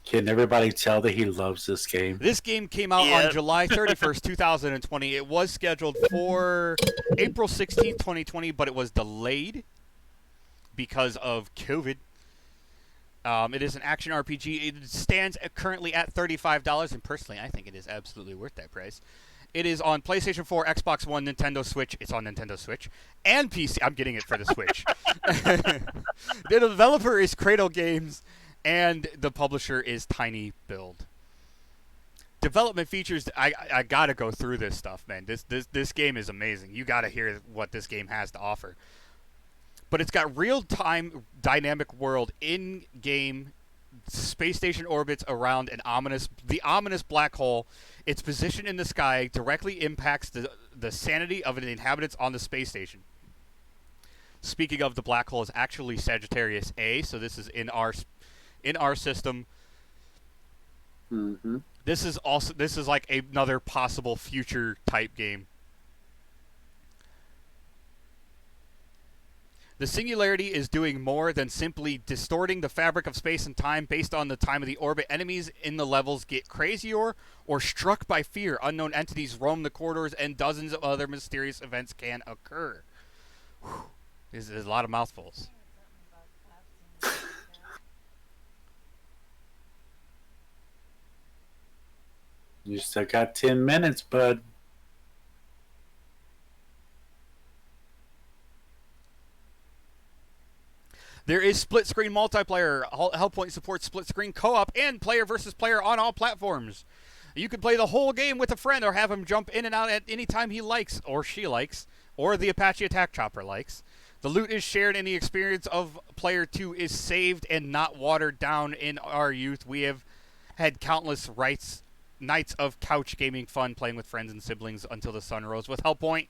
Can everybody tell that he loves this game? This game came out on July 31st, 2020. It was scheduled for April 16th, 2020, but it was delayed because of COVID. It is an action RPG. It stands currently at $35, and personally, I think it is absolutely worth that price. It is on PlayStation 4, Xbox One, Nintendo Switch. It's on Nintendo Switch and PC. I'm getting it for the Switch. The developer is Cradle Games, and the publisher is Tiny Build. Development features. I gotta go through this stuff, man. This game is amazing. You gotta hear what this game has to offer. But it's got real-time dynamic world in-game. Space station orbits around the ominous black hole. Its position in the sky directly impacts the sanity of the inhabitants on the space station. Speaking of, the black hole is actually Sagittarius A, so this is in our system. Mm-hmm. This is like another possible future type game. The singularity is doing more than simply distorting the fabric of space and time based on the time of the orbit. Enemies in the levels get crazier or struck by fear. Unknown entities roam the corridors, and dozens of other mysterious events can occur. Whew. There's a lot of mouthfuls. You still got 10 minutes, bud. There is split-screen multiplayer. Hellpoint supports split-screen co-op and player versus player on all platforms. You can play the whole game with a friend or have him jump in and out at any time he likes, or she likes, or the Apache Attack Chopper likes. The loot is shared, and the experience of Player 2 is saved and not watered down. In our youth, we have had countless nights of couch gaming fun playing with friends and siblings until the sun rose. With Hellpoint,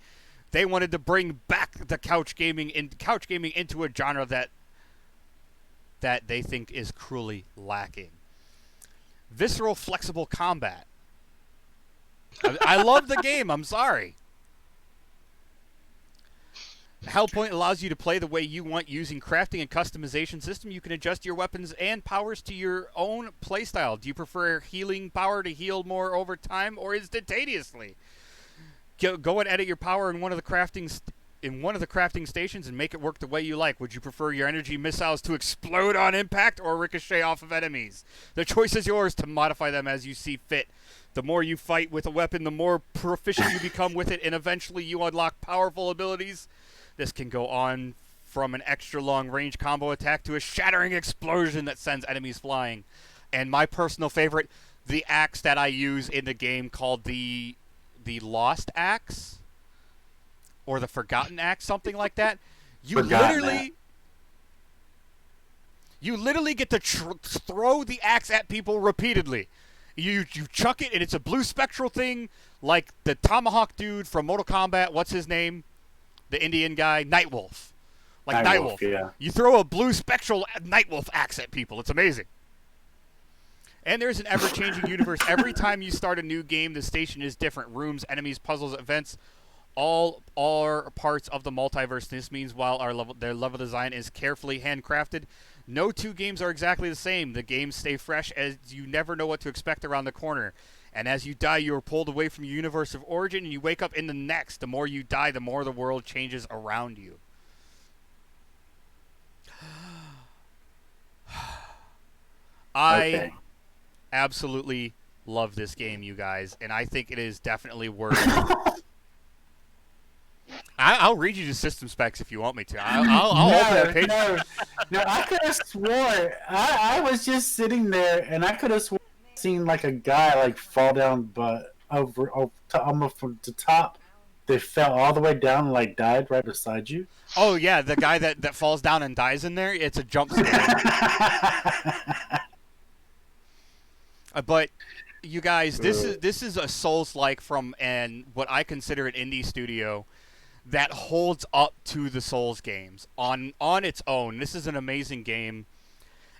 they wanted to bring back the couch gaming into a genre that they think is cruelly lacking. Visceral, flexible combat. I love the game. I'm sorry. Hellpoint allows you to play the way you want using crafting and customization system. You can adjust your weapons and powers to your own playstyle. Do you prefer healing power to heal more over time or instantaneously? Go and edit your power in one of the crafting stations and make it work the way you like. Would you prefer your energy missiles to explode on impact or ricochet off of enemies? The choice is yours to modify them as you see fit. The more you fight with a weapon, the more proficient you become with it, and eventually you unlock powerful abilities. This can go on from an extra long range combo attack to a shattering explosion that sends enemies flying. And my personal favorite, the axe that I use in the game called the Lost Axe. Or the Forgotten Axe, something like that. You literally get to throw the axe at people repeatedly. You chuck it, and it's a blue spectral thing, like the Tomahawk dude from Mortal Kombat. What's his name? The Indian guy, Nightwolf. Like Nightwolf. Yeah. You throw a blue spectral Nightwolf axe at people. It's amazing. And there's an ever-changing universe. Every time you start a new game, the station is different. Rooms, enemies, puzzles, events. All are parts of the multiverse. This means while their level design is carefully handcrafted, no two games are exactly the same. The games stay fresh as you never know what to expect around the corner. And as you die, you are pulled away from your universe of origin, and you wake up in the next. The more you die, the more the world changes around you. I absolutely love this game, you guys, and I think it is definitely worth it. I'll read you the system specs if you want me to. I'll open that page. No, I could have swore. I was just sitting there, and I could have seen like a guy like fall down, but over from the top that fell all the way down and like died right beside you? Oh yeah, the guy that falls down and dies in there. It's a jump scare. But you guys, this is a Souls-like from what I consider an indie studio that holds up to the Souls games on its own. This is an amazing game,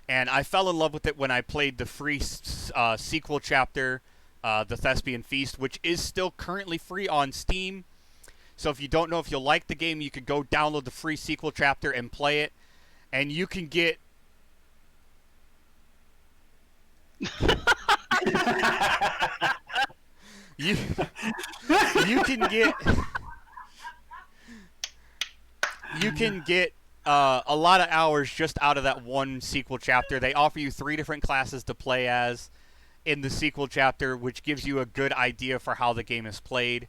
and I fell in love with it when I played the free sequel chapter, The Thespian Feast, which is still currently free on Steam. So if you don't know if you'll like the game, you could go download the free sequel chapter and play it, and you can get you you can get a lot of hours just out of that one sequel chapter. They offer you 3 different classes to play as in the sequel chapter, which gives you a good idea for how the game is played.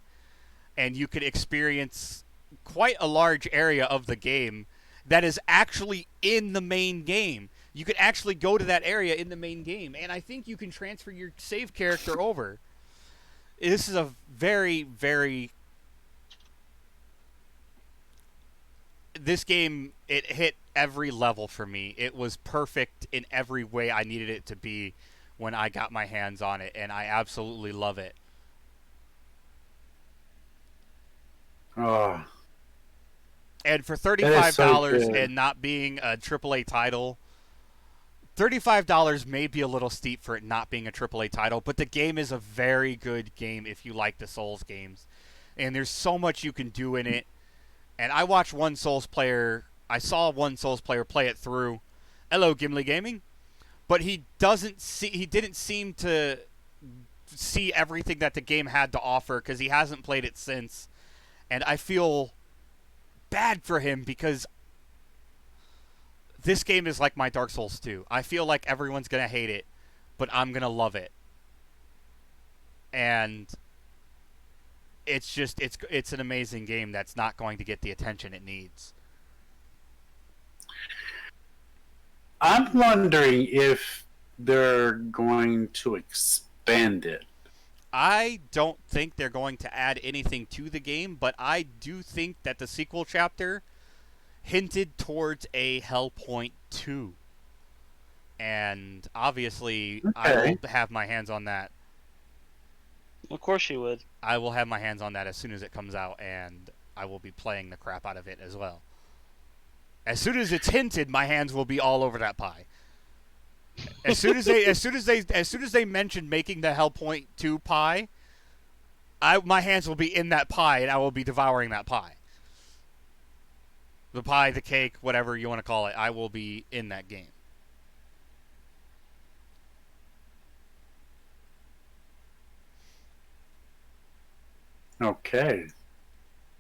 And you could experience quite a large area of the game that is actually in the main game. You could actually go to that area in the main game, and I think you can transfer your save character over. This is a very, very... This game, it hit every level for me. It was perfect in every way I needed it to be when I got my hands on it, and I absolutely love it. Oh. And for $35 so and not being a AAA title, $35 may be a little steep for it not being a AAA title, but the game is a very good game if you like the Souls games. And there's so much you can do in it. And I watched one Souls player, I saw one Souls player play it through. Hello, Gimli Gaming. But he didn't seem to see everything that the game had to offer because he hasn't played it since. And I feel bad for him because this game is like my Dark Souls 2. I feel like everyone's going to hate it, but I'm going to love it. And it's just it's an amazing game that's not going to get the attention it needs. I'm wondering if they're going to expand it. I don't think they're going to add anything to the game, but I do think that the sequel chapter hinted towards a Hellpoint 2. And obviously, Okay. I will have my hands on that. Of course you would. I will have my hands on that as soon as it comes out, and I will be playing the crap out of it as well. As soon as it's hinted, my hands will be all over that pie. As soon as they mentioned making the Hellpoint 2 pie, my hands will be in that pie, and I will be devouring that pie. The pie, the cake, whatever you want to call it, I will be in that game. Okay.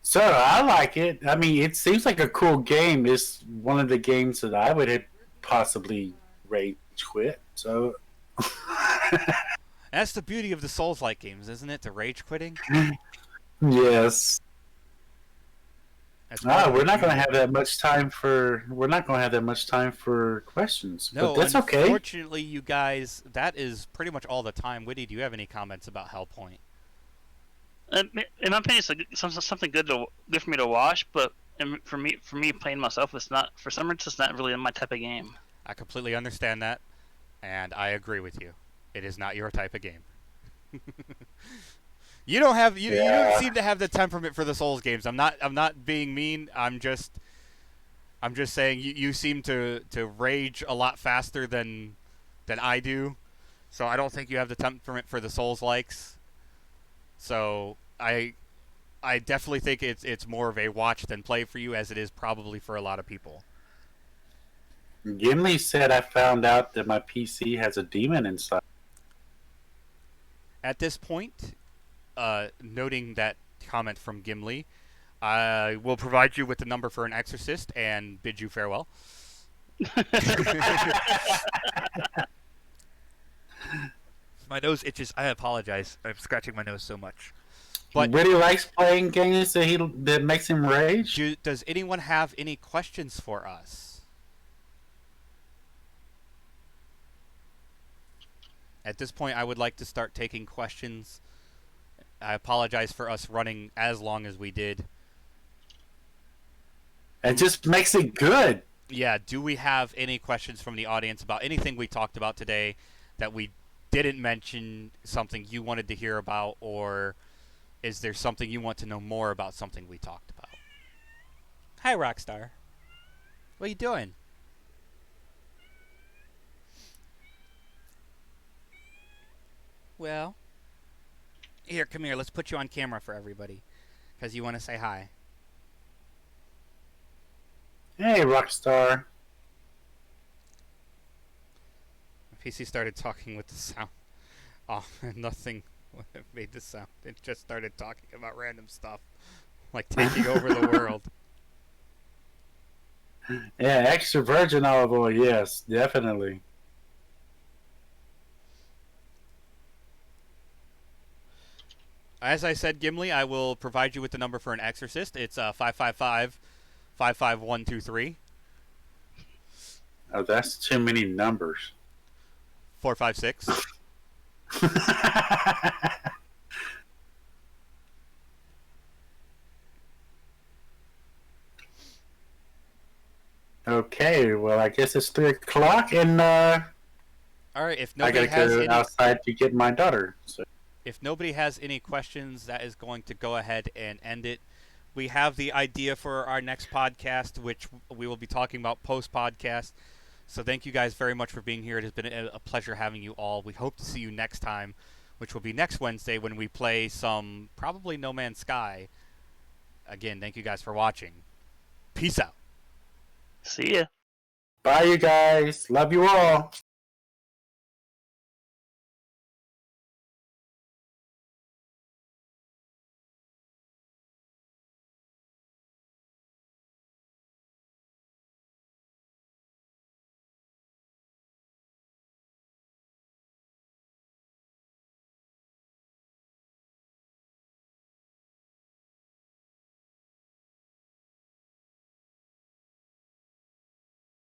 So I like it. I mean, it seems like a cool game. It's one of the games that I would have possibly rage quit. So That's the beauty of the Souls-like games, isn't it? The rage quitting. yes. That's part of We're the not going to beauty. have that much time for. We're not going to have that much time for questions. No, but that's okay. unfortunately, you guys, that is pretty much all the time. Witty, do you have any comments about Hellpoint? In my opinion, it's something good for me to watch, but for me playing myself, it's not. For some reason, it's not really my type of game. I completely understand that, and I agree with you. It is not your type of game. You don't seem to have the temperament for the Souls games. I'm not being mean. I'm just saying you seem to rage a lot faster than I do. So I don't think you have the temperament for the Souls likes. So I definitely think it's more of a watch than play for you, as it is probably for a lot of people. Gimli said I found out that my PC has a demon inside. At this point, noting that comment from Gimli, I will provide you with the number for an exorcist and bid you farewell. My nose itches. I apologize. I'm scratching my nose so much. But Really likes playing games that makes him rage. does anyone have any questions for us? At this point, I would like to start taking questions I apologize for us running as long as we did. It just makes it good. Yeah, do we have any questions from the audience about anything we talked about today that we didn't mention, something you wanted to hear about, or is there something you want to know more about something we talked about? Hi, Rockstar. What are you doing? Well, here, come here. Let's put you on camera for everybody because you want to say hi. Hey, Rockstar. PC started talking with the sound. Oh, nothing made the sound. It just started talking about random stuff, like taking over the world. Yeah, extra virgin olive oil. Yes, definitely. As I said, Gimli, I will provide you with the number for an exorcist. It's 555-55123. Oh, that's too many numbers. 456. Okay, well, I guess it's 3 o'clock, and All right. If I nobody gotta has go any, outside to get my daughter. So. if nobody has any questions, that is going to go ahead and end it. We have the idea for our next podcast, which we will be talking about post podcast. So thank you guys very much for being here. It has been a pleasure having you all. We hope to see you next time, which will be next Wednesday when we play some probably No Man's Sky. Again, thank you guys for watching. Peace out. See ya. Bye, you guys. Love you all.